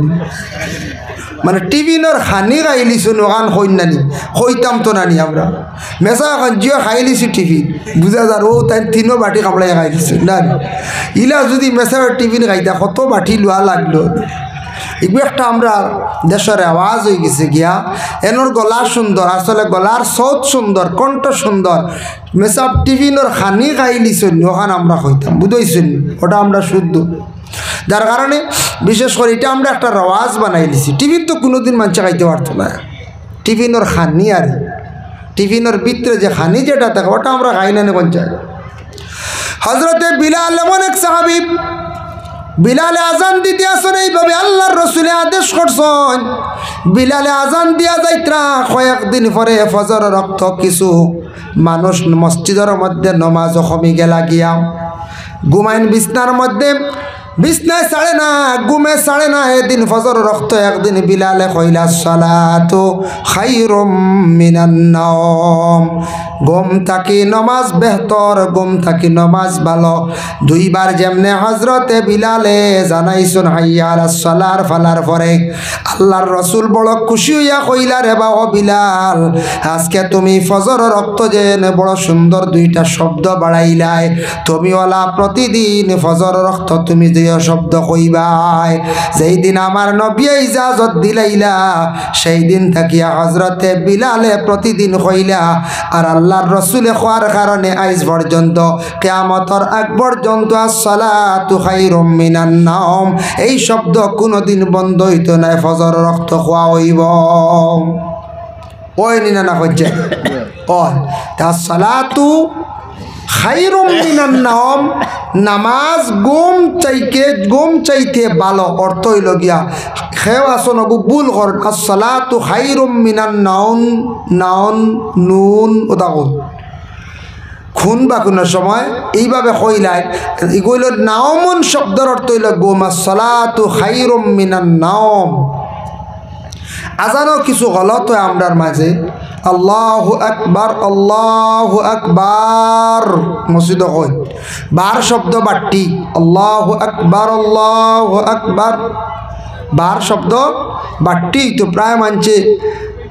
মানে টিফিনের খানি খাই লিছুন, ওখান হইন নানি হইতাম তো নানি আমরা। মেসা এখন জিও খাই লিছি টিফিন, বুঝা যার ও তাই 3 বাটি কামড়াই খাই লিছু না। ইলা যদি মেসার টিফিন খাইতা কত বাটি লোয়া লাগলো। এগুলো একটা আমরা দেশের আওয়াজ হয়ে গেছে গিয়া। এনোর গলা সুন্দর, আসলে গলার সৎ সুন্দর, কণ্ঠ সুন্দর। মেসাব টিফিনের খানি খাই লিছুন, ওখান আমরা হইতাম, বুঝাইছুন, ওটা আমরা শুদ্ধ। যার কারণে বিশেষ করে এটা আমরা একটা রওয়াজ বানাই দিছি। টিফিন তো কোনোদিন মানুষ খাইতে পারতো না, টিফিনের খানি, আর টিফিনের ভিতরে যে খানি যেটা থাকে ওটা আমরা খাই না পঞ্চায়েত। হযরতে বিলাল এমন এক সাহাবী, বিলালে আজান দিতে আসেন এইভাবে আল্লাহর রসুলে আদেশ করছেন। বিলালে আজান দিয়া যাইত্রা কয়েকদিন পরে ফজর রক্ত কিছু মানুষ মসজিদের মধ্যে নমাজ কমি গেলা গিয়া ঘুমাইন বিছনার মধ্যে, বিছনায় ছাড়ে না, ঘুমে ছাড়ে না। এদিন ফজর রক্ত, একদিন বিলালে কইলা সালাতু খায়রুম মিনান নাওম, ঘুম থাকি নমাজ বেহতর, ঘুম থাকি নমাজ ভালো। 2 বার যেমনে হযরতে বিলালে জানাইছুন হাইয়া আলাস সালার ফালার পরে আল্লাহর রসুল বড় খুশি হইয়া কইলা, রে বাবা বিলাল, আজকে তুমি ফজর রক্ত যেন বড় সুন্দর 2টা শব্দ বাড়াইলাই, তুমি ওলা প্রতিদিন ফজর রক্ত তুমি যে শব্দ কইবাই। যেই দিন আমার নবী ইজাজত দিলাইলা, সেই দিন থাকিয়া হযরতে বিলালে প্রতিদিন কইলা। আর আল্লাহর রসুলে খোয়ার কারণে আজ পর্যন্ত, কিয়ামতের আগ পর্যন্ত আসসালাতু খায়রুম মিনান নাওম এই শব্দ কোনোদিন বন্ধ হইতো না, ফজর রক্ত খোয়া হইব। ওই নিনা না হচ্ছে ওই আসসালাতু খায়রুম মিনান নাওম, নামাজ ঘুম চাইতে ভালো। অর্থ হইল গিয়া খেও আসন ভুল কর, আসসালাতু খায়রুম মিনান নাওম, নাওন নুন ওটা খুন বা কোনো সময় এইভাবে কইলাই, এগুলো নাওমন শব্দের অর্থ হইল ঘুম, আসসালাতু খায়রুম মিনান নাওম। আজানও কিছু গলত হয় আমরার মাঝে, আল্লাহু আকবার, আল্লাহু আকবার মসজিদ কই, বার শব্দ বাট্টি, আল্লাহু আকবার, আল্লাহু আকবার, বার শব্দ বাট্টি তো প্রায় মানছে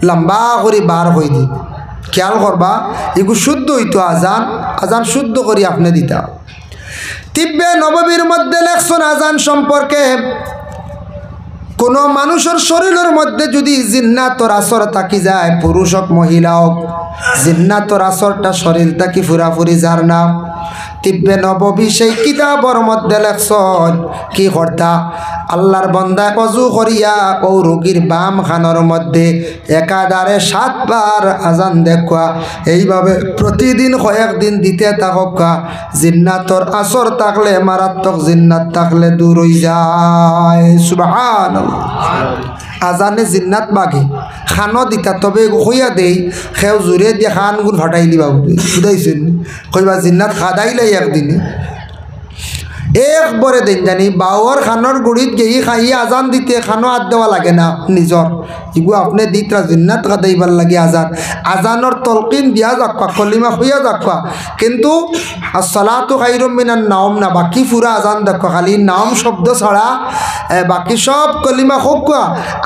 লম্বা করে বার হয়ে দি। খেয়াল করবা, এগুলো শুদ্ধ হইতো আজান, আজান শুদ্ধ করি আপনি দিতা। তিব্বে নববীর মধ্যে লেখছেন আজান সম্পর্কে, কোনো মানুষের শরীরের মধ্যে যদি জিন্নাতর আসর থাকি যায়, পুরুষ হোক মহিলা হোক, জিন্নাতর আসরটা শরীর থাকি ফুরাফুরি যার নাম, তিব্বে নববী সেই কিতাবর মধ্যে লেখছেন কি কর্তা, আল্লাহর বান্দা ওযু করিয়া ও রোগীর বাম খানোর মধ্যে একাধারে 7 বার আজান দেখা, এইভাবে প্রতিদিন কয়েকদিন দিতে থাকা। জিন্নাতর আসর থাকলে, মারাত্মক জিন্নাত থাকলে দূর হয়ে যায়। সুবহানাল্লাহ। আজানে জিন্নাত বাগে খানো দিতা, তবে কইয়া দেই খেও জোরে দিয়ে খান গুণ ফাটাইলি বাবু বুঝাইছেন, কইবা জিন্নাত খাদাইলাই একদিনে। একবারে দিন জানি বাউর খানোর গুড়িত গেই খাই আজান দিতে খানো হাত দেওয়া লাগে না নিজর ইগু আপনি দিতরা জিন্নাত গাদাইবার লাগে আজান আজানোর তলকিন দিয়া যাক্কা কলিমা হইয়া যাক্কা কিন্তু আসসালাতু খায়রুম মিনান নাওম না বাকি পুরা আজান দেখো খালি নাম শব্দ ছাড়া বাকি সব কলিমা হোক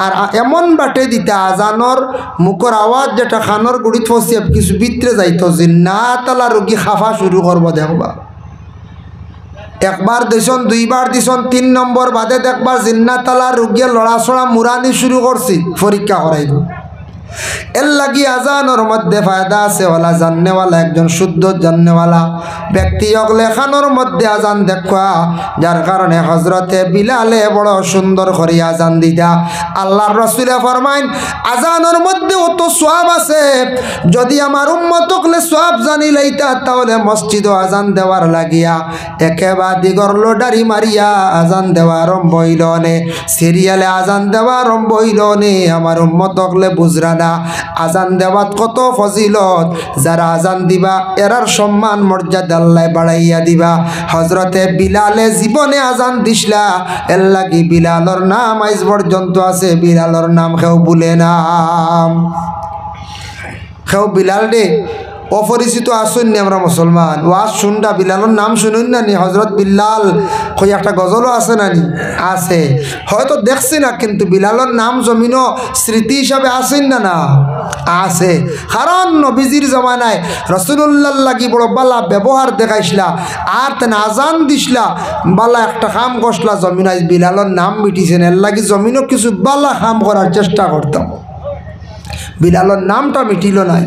আর এমন বাটে দিতে আজানোর মুখর আওয়াজ যেটা খানোর গুড়িত ফসিয়ে কিছু ভিতরে যাইতো জিন্নাতালা রোগী খাফা শুরু করবো দেখবা একবার দিছন দুইবার দিছন 3 নম্বর বাদে দেখবার জিন্নাতালা রোগী লড়াছড়া মুরানি শুরু করছি পরীক্ষা করাইব এর লাগি আজানোর মধ্যে ফায়দা আছে ওলা জাননেওয়ালা একজন শুদ্ধ জাননেওয়ালা ব্যক্তি অগলে খানোর মধ্যে আজান দেখা যার কারণে হজরতে বিলালে বড় সুন্দর করে আজান দিতা আল্লাহর রাসূলে ফরমাইন আজানোর মধ্যে অত সওয়াব আছে যদি আমার উম্মত অগলে সওয়াব জানি লইতা তাহলে মসজিদ আজান দেওয়ার লাগিয়া একেবারে দিগর লোডারি মারিয়া আজান দেওয়া আরম্ভ হইল নে সিরিয়ালে আজান দেওয়া আরম্ভ হইল নে আমার উম্মত অগলে বুঝরা না আজান দেওয়াত কত ফজিলত যারা আজান দিবা এরার সম্মান মর্যাদা আল্লাহ বাড়াইয়া দিবা হজরতে বিলালে জীবনে আজান দিসলা এর লাগি বিলালর নাম আজ পর্যন্ত আছে বিলালর নাম কেউ ভুলে না কেউ বিলাল রে অপরিচিত আসুননি আমরা মুসলমান ওয়াজ শুনডা বিলালর নাম শুনুন না নি হজরত বিল্লাল কই একটা গজলও আছে না নি আছে হয়তো দেখছি না কিন্তু বিলালর নাম জমিনও স্মৃতি হিসাবে আসেন না না আছে কারণ নবীজির জমানায় রাসূলুল্লাহ লাগি বড় বালা ব্যবহার দেখাইছিলা আর তেন আজান দিসলা বালা একটা কাম করছলা জমিনায় বিলালর নাম মিটিছেন এর লাগি জমিনও কিছু বালা কাম করার চেষ্টা করতাম বিলালর নামটা মিটিল না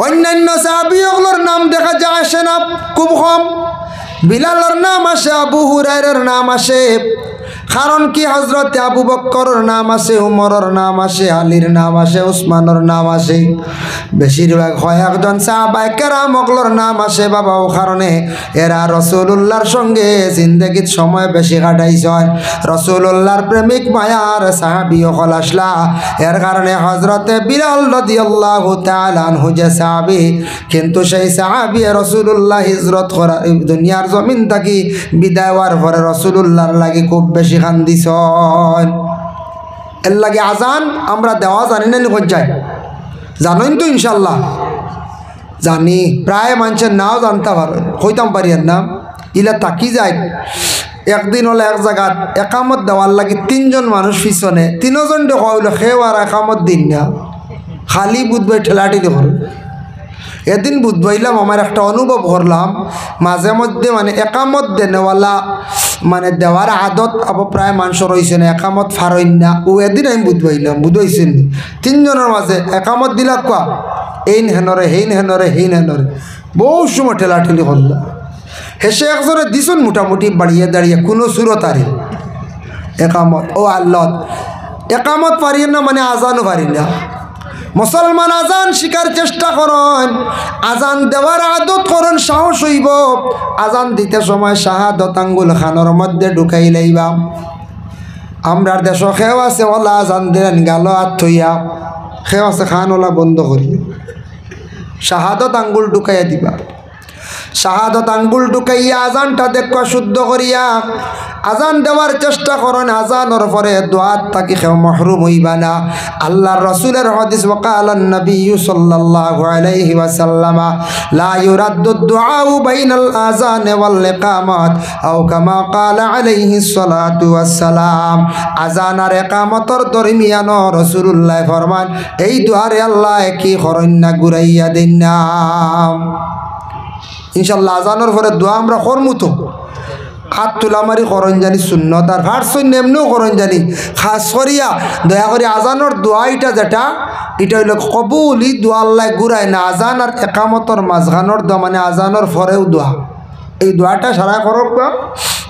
অন্যান্য সাহাবীগুলোর নাম দেখা যায় আসে না খুব কম বিলালের নাম আসে আবু হুরায়রার নাম আসে কারণ কি হযরত আবু বকরের নাম আসে উমরের নাম আসে আলীর নাম আসে উসমানের নাম আসে বেশিরভাগ কয়েকজন সাহাবায়ে কেরামগুলোর নাম আসে বাবা ও কারণে এরা রাসূলুল্লাহর সঙ্গে জিন্দেগীর সময় বেশি কাটাইছে রাসূলুল্লাহর প্রেমিক মায়ার সাহাবী হল আসলা এর কারণে হযরতে বিলাল রাদিয়াল্লাহু তাআলা আনহু যে সাহাবী কিন্তু সেই সাহাবী রাসূলুল্লাহ হিজরত করা দুনিয়ার জমিন থেকে বিদায় হওয়ার পরে রাসূলুল্লাহর লাগি খুব বেশি খান্দিস এর লাগে আজান আমরা দেওয়া জানি না নিখোঁজ যায় জানেন তো ইনশাল্লাহ জানি প্রায় মানুষের নাও জানতে পারো হইতাম পারি আর নাম ইলা তাকি যায় একদিন হলে এক জায়গাত একামত দেওয়ার লাগে 3 জন মানুষ পিছনে 3 জন দেখো হইলো সেও আর একামত দিন না খালি বুধবাই ঠেলাটি দেখো এদিন বুধবাইলাম আমার একটা অনুভব করলাম মাঝে মধ্যে মানে একামত দেনেওয়ালা মানে দেওয়ার আদত আবার প্রায় মানুষ রয়েছে না একামত ফারইন না ও এদিন আমি বুধবাইলাম বুধবাইছেন 3 জনের মাঝে একামত দিলা কোয়া এইন হেনরে হেইন হেনরে হেইন হেনরে বহু সময় ঠেলাঠেলি করলাম হেসে একজনে দিছুন মোটামুটি বাড়িয়ে দাঁড়িয়ে কোনো সুরতারি একামত ও আল্লাহ একামত পারি না মানে আজানও পারি না মুসলমান আজান শিকার চেষ্টা করেন আজান দেওয়ার আদত করেন সাহস হইব আজান দিতে সময় শাহাদত আঙ্গুল খানোর মধ্যে ঢুকাই লাইবা আমরার দেশ খেও আছে ওলা আজান দেন গাল হাত থইয়া খেও আছে খান ওলা বন্ধ করি শাহাদত আঙ্গুল ঢুকাইয়া দিবা শাহাদত আঙ্গুল ঢুকাইয়া আজানটা দেখবা শুদ্ধ করিয়া আজান দেওয়ার চেষ্টা করেন আজানোর পরে দোয়াত তাকে কেউ মাহরুম হইবা না আল্লাহর রাসূলের হাদিস ওয়াকালান নবী সাল্লাল্লাহু আলাইহি ওয়াসাল্লাম লা ইউরাদ্দু দুআউ বাইনাল আযান ওয়াল ইকামাত আও কামা ক্বালা আলাইহিস সালাতু ওয়াসসালাম আযান আর ইকামতর দরমিয়ান রাসূলুল্লাহ ফরমান এই দুআরে আল্লাহ কি করেন না ঘুরাইয়া দেন না ইনশাআল্লাহ আজানোর পরে দোয়া আমরা করমু তো হাত তুলামারি করন জানি সুন্নত আর হাট শূন্য এমনিও করন জানি খাস করিয়া দয়া করে আজানোর দোয়াইটা যেটা এটা হইল কবুল ই দোয়া আল্লাহ ঘুরায় না আজান আর একামতর মাঝখানোর দোয়া মানে আজানোর পরেও দোয়া এই দোয়াটা সারা করক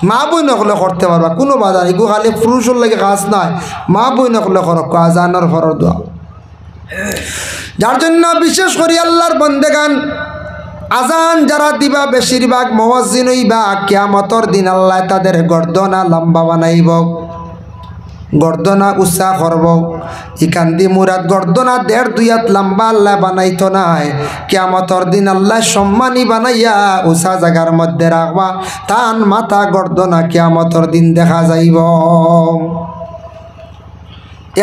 মা বই নকলে করতে পারবা কোনো বাধা এগু খালি পুরুষের লাগে কাজ নাই মা বই নকলে করক আজানোর পরের দোয়া যার জন্য বিশেষ করে আল্লাহর বন্দেগান আজান যারা দিবা বেশিরভাগ মুয়াজ্জিন হইবা কিয়ামতের দিন আল্লাহ তাদের গর্দনা লম্বা বানাইব গর্দনা উৎসা করব ইকান দি মুরাদ গর্দনা 1.5-2 হাত লম্বা আল্লাহ বানাইতো নাই কিয়ামতর দিন আল্লাহ সম্মানী বানাইয়া উষা জায়গার মধ্যে রাখবা তান মাথা গর্দনা কিয়ামতর দিন দেখা যাইব।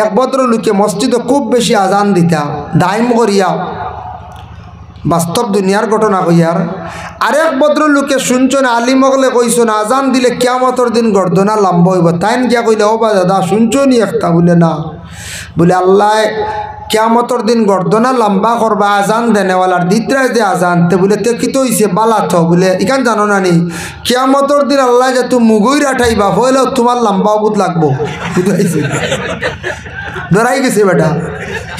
এক ভদ্রলোকে মসজিদে খুব বেশি আজান দিতা দাইম করিয়া বাস্তব দুনিয়ার ঘটনা কইয়ার আরেক ভদ্রলোকে শুনছেন আলিমগলে কইছেন আজান দিলে কিয়ামতর দিন গর্দনা লম্বা হইব তাইন গিয়া কইলে ও বা দাদা শুনছনি একটা বলে না বলে আল্লাহ কিয়ামতর দিন গর্দনা লম্বা করবা আজান দেনেওয়ালার দিতরায় যে আজান তে বলে তে কিতো হইছে বালাত বলে ইখান জানো না নি কিয়ামতর দিন আল্লাহ যে তুমি মুগুই রাঠাইবা হইলেও তোমার লম্বা বুধ লাগবো বুঝাইছে ডরাই গেছে বেটা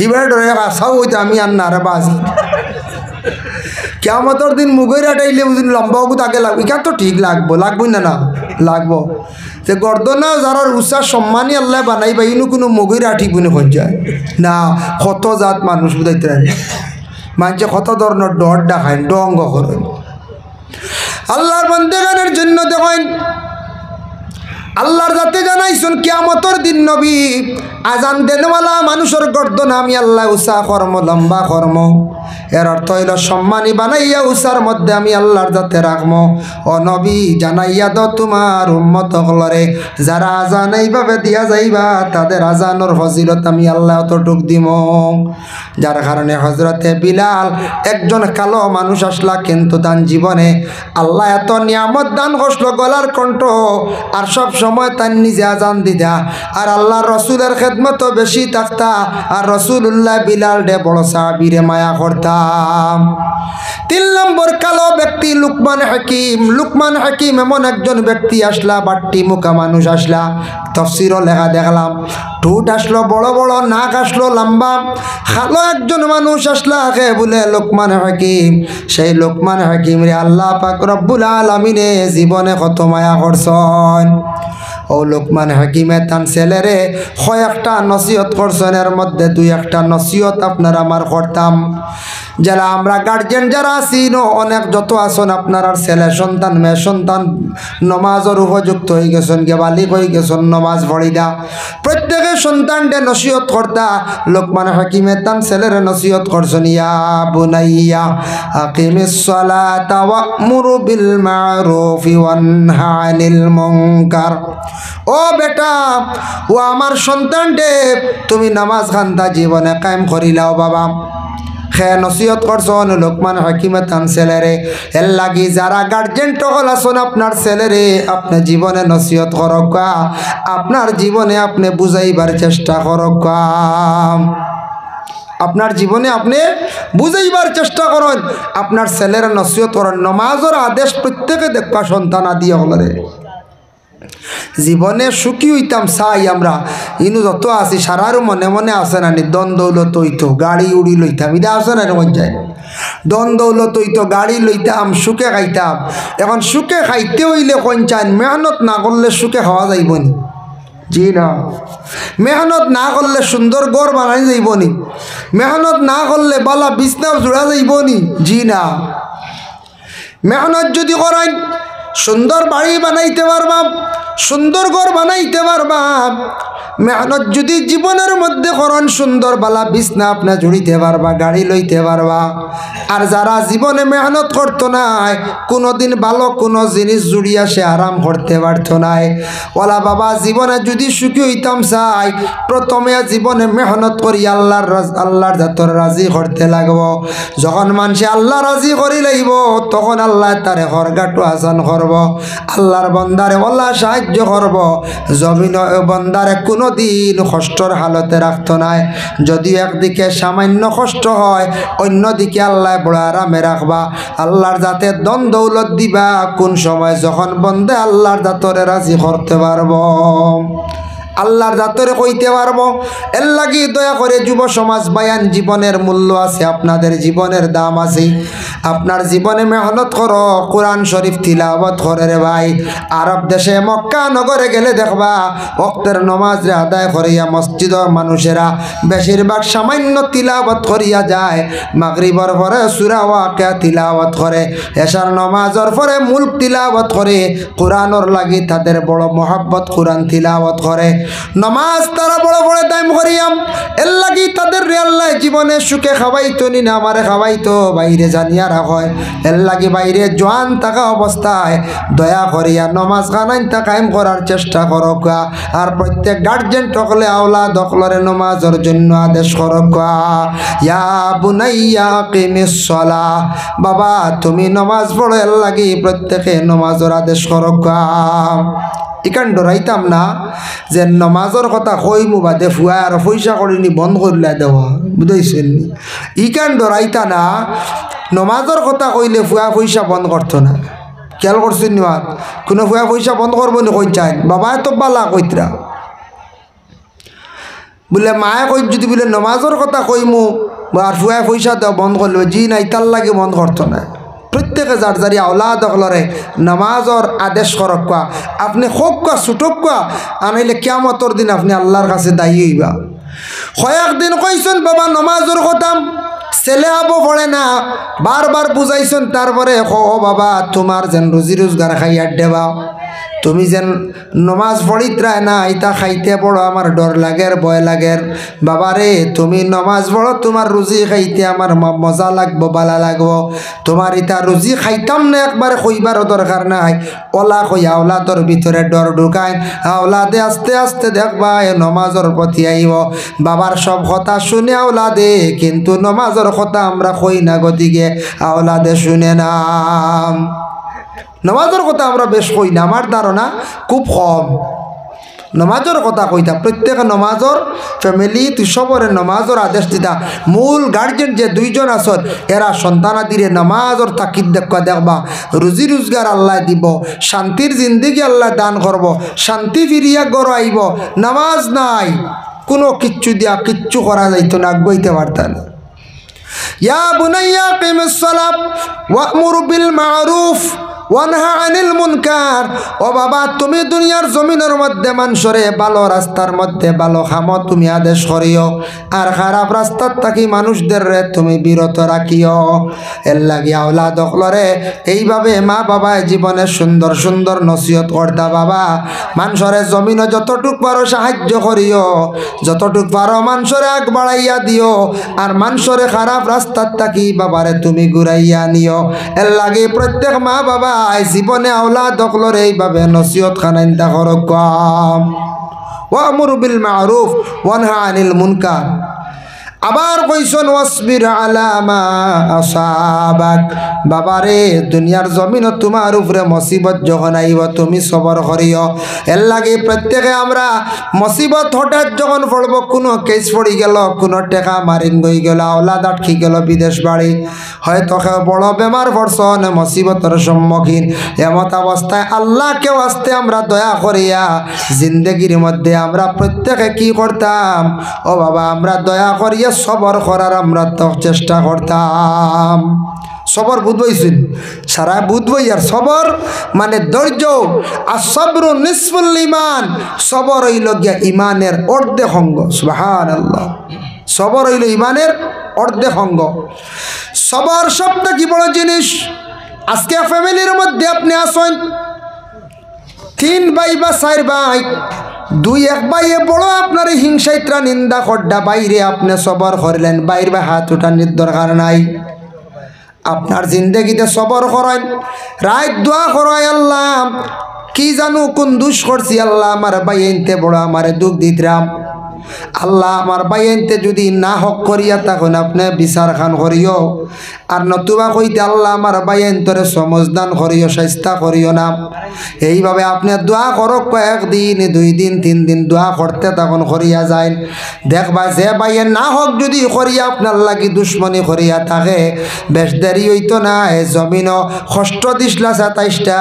এবারে ডরাই আসাও হইতে আমি আর না রে বাজি কিয়ামতর দিন মুগুই রাঠাইলে বুঝি লম্বা বুধ আগে লাগবে ইখান তো ঠিক লাগবো লাগবই না না লাগবো যে গর্দনা যারা উষা সম্মানী আল্লাহ বানাইবা ইনু কোনো মুগুই রাঠি বুনে হয়ে যায় না কত জাত মানুষ বুঝাইতে মানুষে কত ধরনের ডর দেখায় ডঙ্গ করেন আল্লাহর বান্দাগানের জন্য দেখেন আল্লাহর জাতে জানাইছেন কিয়ামতর দিন নবী আজান দেনওয়ালা মানুষের গর্দনা আমি আল্লাহ উষা কর্ম লম্বা কর্ম এর অর্থ হইল সম্মানী বানাইয়া উষার মধ্যে আমি আল্লাহর জাতে রাখবো ও নবী জানাইয়া দাও তোমার উম্মত হলরে যারা আজান এইভাবে দিয়া যাইবা তাদের আজানোর ফজিলত আমি আল্লাহ অতটুক দিম যার কারণে হজরতে বিলাল একজন কালো মানুষ আসলা কিন্তু তার জীবনে আল্লাহ এত নিয়ামত দান করছিল গলার কণ্ঠ আর সব সময় তার নিজে আজান দিতা আর আল্লাহ রসুলের খেদমত বেশি থাকতা আর রসুল্লাহ বিলাল ডে বড় সাহাবীরে মায়া করতাম। 3 নম্বর কালো ব্যক্তি লুকমান হাকিম এমন একজন ব্যক্তি আসলা বাট্টি মুখা মানুষ আসলা তফসিরও লেখা দেখলাম ঠোঁট আসলো বড় বড় নাক আসলো লম্বা কালো একজন মানুষ আসলা কে বলে লুকমান হাকিম সেই লুকমান হাকিম রে আল্লাহ পাক রব্বুল আলামিনে জীবনে কত মায়া করছেন ও লুকমান হাকিমে তান ছেলেরে কয়েকটা নসিহত করছেন এর মধ্যে 2-1টা নসিহত আপনার আমার করতাম যারা আমরা গার্জেন যারা আছি অনেক যত আসন আপনার আর ছেলে সন্তান মেয়ে সন্তান নমাজের উপযুক্ত হয়ে গেছেন গে বালিক হয়ে গেছেন নমাজ পড়িদা প্রত্যেকে সন্তানকে নসিহত করতা লুকমান হাকিমে তান ছেলের নসিহত করছেন ইয়া বুনাইয়া আকিমিস সালাতা ওয়া'মুরু বিল মা'রুফি ওয়ানহা আনিল মুনকার ও বেটা ও আমার সন্তানকে তুমি নামাজ খান্তা জীবনে কায়েম করিলাও বাবা খে নসিহত করছেন লুকমান হাকিমে তান ছেলেরে এর লাগি যারা গার্জেন টকল আসুন আপনার ছেলেরে আপনি জীবনে নসিহত করক আপনার জীবনে আপনি বুঝাইবার চেষ্টা করক আপনার জীবনে আপনি বুঝাইবার চেষ্টা করেন আপনার ছেলের নসিহত করেন নমাজের আদেশ প্রত্যেকে দেখবা সন্তান আদি হলরে জীবনে সুখী হইতাম চাই আমরা ইনু যত আছি সারারও মনে মনে আছে না নি দন দৌলত হইতো গাড়ি উড়ি লইতাম ইটা আছে না মন যায় দন দৌলত হইতো গাড়ি লইতাম সুখে খাইতাম এখন সুখে খাইতে হইলে কোন চান মেহনত না করলে সুখে খাওয়া যাইব নি জি না মেহনত না করলে সুন্দর ঘর বানাই যাইব নি মেহনত না করলে বালা বিছনাও জোড়া যাইব নি জি না মেহনত যদি করেন সুন্দর বাড়ি বানাইতে পারবা সুন্দর ঘর বানাইতে পারবা মেহনত যদি জীবনের মধ্যে করেন সুন্দর বালা বিছনা আপনি জুড়িতে পারবা গাড়ি লইতে পারবা আর যারা জীবনে মেহনত করতো নাই কোনোদিন ভালো কোনো জিনিস জুড়িয়া সে আরাম করতে পারতো নাই ওলা বাবা জীবনে যদি সুখী হইতাম চাই প্রথমে জীবনে মেহনত করি আল্লাহর জাতর রাজি করতে লাগবো যখন মানুষে আল্লাহ রাজি করি লাইব তখন আল্লাহ তারে হরগাটু আসান করব আল্লাহর বন্দারে ওলা সাহায্য করব জমিন বন্দারে কোনো দিন কষ্টর হালতে রাখতো নাই যদি একদিকে সামান্য কষ্ট হয় অন্যদিকে আল্লাহ বড় আরামে রাখবা আল্লাহর জাতে দন দৌলত দিবা কোন সময় যখন বন্দে আল্লাহর জাতরে রাজি করতে পারবো আল্লাহর জাতরে কইতে পারবো এর লাগি দয়া করে যুব সমাজ বায়ান জীবনের মূল্য আছে আপনাদের জীবনের দাম আছে আপনার জীবনে মেহনত করো, কোরআন শরীফ তিলাওয়াত করে রে ভাই। আরব দেশে মক্কা নগরে গেলে দেখবা ওয়াক্তের নামাজ আদায় করিয়া মসজিদের মানুষেরা বেশিরভাগ সামান্য তিলাওয়াত করিয়া যায়। মাগরিবের পরে সূরা ওয়াকিয়া তিলাওয়াত করে, এশার নামাজের পরে মুলক তিলাওয়াত করে। কোরআনের লাগি তাদের বড় মহব্বত, কোরআন তিলাওয়াত করে। নামাজ তারা বড় বড় দাম করিয়াম, এর লাগি তাদের আল্লাহ জীবনে সুখে খাওয়াইতো নি না আমারে খাওয়াইতো বাইরে জানিয়া রাখয়। এর লাগি বাইরে জোয়ান থাকা অবস্থায় দয়া করিয়া নমাজ খানাইন তা কায়েম করার চেষ্টা করক। আর প্রত্যেক গার্জেন টকলে আওলা দখলরে নমাজের জন্য আদেশ করক। ইয়া বুনাইয়া কিমিস সালাহ, বাবা তুমি নমাজ পড়ো, এর লাগি প্রত্যেকে নমাজের আদেশ করক। ইকান ডরাইতাম না যে নমাজের কথা কইমু বাদে ফুয়া আর পয়সা করিনি বন্ধ করলে দেওয়া, বুঝাইছেন? ইকান ডরাইতা না, নমাজের কথা কইলে ফুয়া পয়সা বন্ধ করতো না। খেয়াল করছেন নি? কোনো ফুয়া পয়সা বন্ধ করবো নি? কই চাই বাবা তো বালা কইতরা বলে মায়ে কই যদি বলে নমাজের কথা কইমু আর ফুয়া পয়সা দেওয়া বন্ধ করলে জি নাই তার লাগে বন্ধ করতো না। প্রত্যেকে যার যারি আওলাদ হলরে নামাজর আদেশ করক। আপনি হোক ছুটক আনাইলে কিয়ামতর দিন আপনি আল্লাহর কাছে দায়ী হইবা। কয়েকদিন কইছেন বাবা নমাজর কথা, ছেলে আবো পড়ে না, বারবার বুঝাইছেন। তারপরে ও বাবা তোমার যেন রুজি রোজগার খাইয়ার দেবা, তুমি যেন নমাজ পড়িত্রায় না, ইতা খাইতে পড়ো আমার ডর লাগের ভয় লাগের। বাবারে তুমি নমাজ পড়ো, তোমার রুজি খাইতে আমার মজা লাগবো, বালা লাগবো। তোমার ইতা রুজি খাইতাম না একবারে কইবারও দরকার নাই। ওলা কইয়া আওলাদর ভিতরে ডর ঢুকায়, আওলাদে আস্তে আস্তে দেখবা এ নমাজের প্রতি আইব। বাবার সব কথা শুনে আওলাদে, কিন্তু নমাজের কথা আমরা কই না, গতিকে আওলাদে শুনে না। নমাজের কথা আমরা বেশ কই না, আমার ধারণা খুব কম নমাজের কথা কইতা। প্রত্যেক নমাজর ফ্যামিলি তুই সবরে নমাজর আদেশ দিতা। মূল গার্জেন যে দুইজন আসর এরা সন্তানাদিরে নমাজর তাকিদ দেখবা। রুজি রোজগার আল্লাহ দিব, শান্তির জিন্দিগি আল্লাহ দান করব, শান্তি ফিরিয়া গড় আইব। নামাজ নাই কোনো কিচ্ছু দিয়া কিচ্ছু করা যাইতো না, আগাইতে পারতাম। ইয়া বুনাইয়া কিমিস সালাত ওয়া'মুর বিল মা'রুফ ওয়ানহা আনিল মুনকার। ও বাবা তুমি দুনিয়ার জমিনের মধ্যে মানুষরে ভালো রাস্তার মধ্যে ভালো খামো তুমি আদেশ করিও, আর খারাপ রাস্তার থাকি মানুষদের তুমি বিরত রাখিও। এর লাগি আওলাদ হলরে এইভাবে মা বাবায় জীবনে সুন্দর সুন্দর নসিহত করতা। বাবা মানুষরে জমিনে যতটুক পারো সাহায্য করিও, যতটুক পারো মানুষরে আগ বাড়াইয়া দিও, আর মানুষরে খারাপ রাস্তার থাকি বাবারে তুমি ঘুরাইয়া নিও। এর লাগি প্রত্যেক মা বাবা জীবনে আওলাদ হলর এইভাবে নসিহত খানাইন্দা করক। ওয়া'মুর বিল মা'রুফ ওয়ানহা আনিল মুনকার। আবার কইছেন ওয়াসবির আলা মা আসাবাক। বাবারে দুনিয়ার জমিন তোমার উপরে মুসিবত যখন আইব তুমি সবর করিও। এর লাগে প্রত্যেকে আমরা মুসিবত হঠাৎ যখন পড়ব, কোনো কেস পড়ি গেল, কোনো টেকা মারিন গই গেল, আওলাদ আটকি গেল বিদেশ বাড়ি, হয়তো বড় বেমার পড়ছন, মুসিবতের সম্মুখীন। এমত অবস্থায় আল্লাহকেও আসতে আমরা দয়া করিয়া জিন্দগির মধ্যে আমরা প্রত্যেকে কি করতাম? ও বাবা আমরা দয়া করিয়া সবর করার আমরা তো চেষ্টা করতাম। সবর বুঝবইছেন সারা বুঝবই। আর সবর মানে ধৈর্য। আর সবরু নিসফুল ঈমান, সবর হইল গিয়া ইমানের অর্ধেক অঙ্গ। সুবহানাল্লাহ, সবর হইল ইমানের অর্ধেক অঙ্গ। সবর শব্দটা কি বড় জিনিস। আজকে ফ্যামিলির মধ্যে আপনি আসেন, 3 ভাই বা 4 ভাই, 2-1 ভাইয়ে বড় আপনার হিংসাইত্রা নিন্দা করডা, বাইরে আপনি সবর করলেন, বাইরে বা হাত উঠানোর দরকার নাই। আপনার জিন্দগিতে সবর করেন, রাত দোয়া করায়, আল্লাহ কি জানো কোন দুষ করছি, আল্লাহ আমার ভাই এনতে বড় আমারে দুঃখ দিতরাম, আল্লাহ আমার ভাই এনতে যদি না হক করিয়া তখন আপনি বিচার খান করিও। আর নতুবা কইতে আল্লাহ আমার ভাই এনতরে সমজদান করিও, চেষ্টা করিও না। এইভাবে আপনি দোয়া করক, 1 দিন 2 দিন 3 দিন দোয়া করতে তখন করিয়া যায়। দেখবা যে ভাইয়ের না হক যদি করিয়া আপনার লাগি দুশ্মনী করিয়া থাকে, বেশ দেরি হইতো না, জমিনও কষ্ট দিসলা 27টা,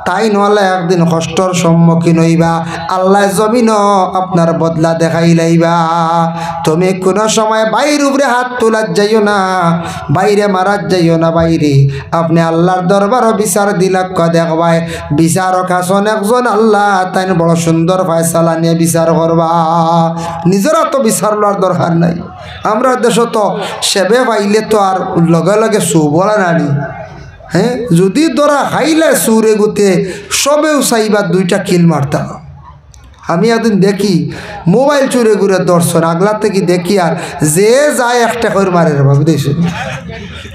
তাই নহলে একদিন কষ্টর সম্মুখীন হইবা। আল্লাহ জমিনও আপনার বদলা দেখাইলে লাইবা। তুমি কোনো সময় বাইরের উপরে হাত তোলার যাইও না, বাইরে মারার যাইও না। বাইরে আপনি আল্লাহর দরবার বিচার দিলাক দেখবাই বিচারক আসন একজন আল্লাহ, তাই বড় সুন্দর ফয়সালা নিয়ে বিচার করবা। নিজেরা তো বিচার লওয়ার দরকার নাই। আমরা দেশ তো সেবে পাইলে তো আর লগে লগে সু বলা নানি। হ্যাঁ, যদি ধরা খাইলে সুরে গুতে সবেও চাইবা দুইটা কিল মারতাম। আমি একদিন দেখি মোবাইল চুরে ঘুরে দর্শন আগলার থেকে দেখি আর যে যায় একটা করে মারে রে বাবু দেখছি।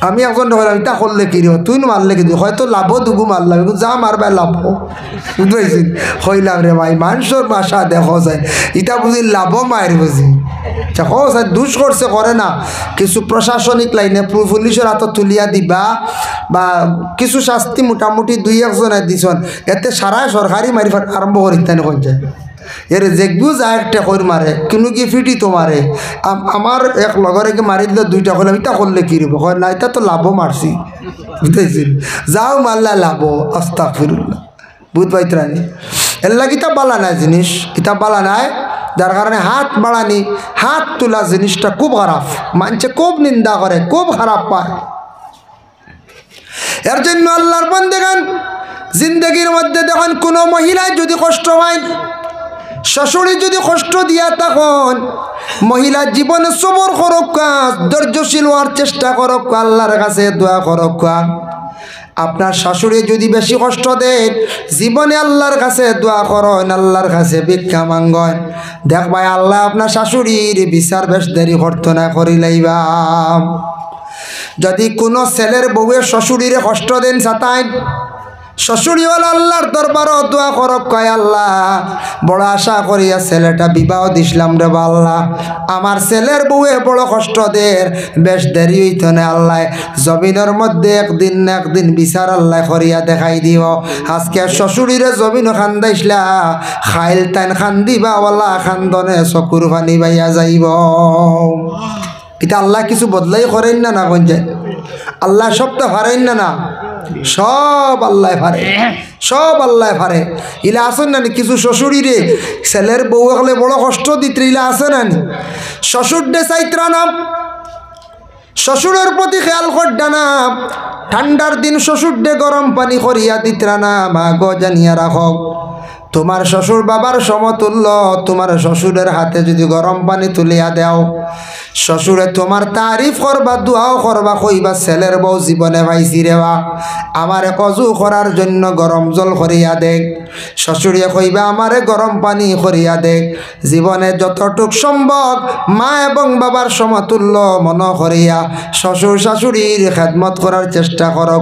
আমি এখন বললাম তা করলে কি রে, তুই মারলে কি হয়তো লাভ দুগু মারলাম, যা মারবে লাভ বুঝতে হইলাম রে ভাই। মানুষের বাসা দেখো যায় ইটা বুঝি লাভ মায়ের বুঝি দেখো যায় দুষ করছে করে না, কিছু প্রশাসনিক লাইনে পুলিশের হাতত তুলিয়া দিবা বা কিছু শাস্তি মোটামুটি দুই একজনে দিছন, এতে সারা সরকারি মারি আরম্ভ করি তাই কোন যায় এর যেগু যায় একটা কই মারে কিন্তু কি ফিটি তো মারে। আমার এক লগরে কি মারি দিল দুইটা করলাম, ইটা করলে কি রব হয় না, এটা তো লাভও মারছি বুঝতেছি, যাও মারলা লাভ আস্তাগফিরুল্লাহ। বুঝ পাইতরানি এল্লা কিতাব বালা নাই জিনিস, কিতাব বালা নাই, যার কারণে হাত বাড়ানি হাত তোলা জিনিসটা খুব খারাপ, মানুষে খুব নিন্দা করে, খুব খারাপ পায়। এর জন্য আল্লাহর বান্দাগণ জিন্দগির মধ্যে দেখেন কোনো মহিলায় যদি কষ্ট হয়, শাশুড়ি যদি কষ্ট দিয়া তখন মহিলার জীবনে সবর করক, ধৈর্যশীল হওয়ার চেষ্টা করক, আল্লাহর কাছে দোয়া করক। আপনার শাশুড়ি যদি বেশি কষ্ট দেন জীবনে আল্লাহর কাছে দোয়া করেন, আল্লাহর কাছে ভিক্ষা মাঙ্গন, দেখবাই আল্লাহ আপনার শাশুড়ির বিচার বেশ দেরি করতো না করিলাইবা। যদি কোনো ছেলের বউয়ের শ্বশুরিরে কষ্ট দেন সাতাই, শ্বশুরি হল আল্লাহর দরবারও দোয়া করক, কয় আল্লাহ বড় আশা করিয়া ছেলেটা বিবাহ দিছিলাম রে আল্লাহ, আমার ছেলের বউয়ে বড় কষ্ট দের, বেশ দেরি হইত না আল্লাহ, জমিনের মধ্যে একদিন না একদিন বিচার আল্লাহ করিয়া দেখাই দিও। আজকে শ্বশুরিরে জমিন খান্দাইছিলা, খাইল তাইন খান্দিবা ওলা খান্দনে চকুর পানি বাইয়া যাইব। এটা আল্লাহ কিছু বদলাই করেন না, না কোন যায় আল্লাহ সবটা পারেন না, না সব আল্লাহ পারে, সব আল্লাহ পারে। ইলা আসেন না কিছু শ্বশুরিরে ছেলের বউ হলে বড় কষ্ট দিতে, ইলা আছে না শ্বশুর ডে চাইত্রা নাম, শ্বশুরের প্রতি খেয়াল করডা না, ঠান্ডার দিন শ্বশুর ডে গরম পানি করিয়া দিত্রা না, মা গো জানিয়া রাখো তোমার শ্বশুর বাবার সমতুল্য, তোমার শ্বশুরের হাতে যদি গরম পানি তুলিয়া দাও, শ্বশুরে তোমার তারিফ করবা, দোয়াও করবা, কইবা ছেলের বউ জীবনে পাইছি রেবা, আমারে কজু করার জন্য গরম জল করিয়া দেখ, শ্বশুরিয়ে কইবা আমারে গরম পানি করিয়া দেখ। জীবনে যতটুক সম্ভব মা এবং বাবার সমতুল্য মন করিয়া শ্বশুর শাশুড়ির খেদমত করার চেষ্টা করো।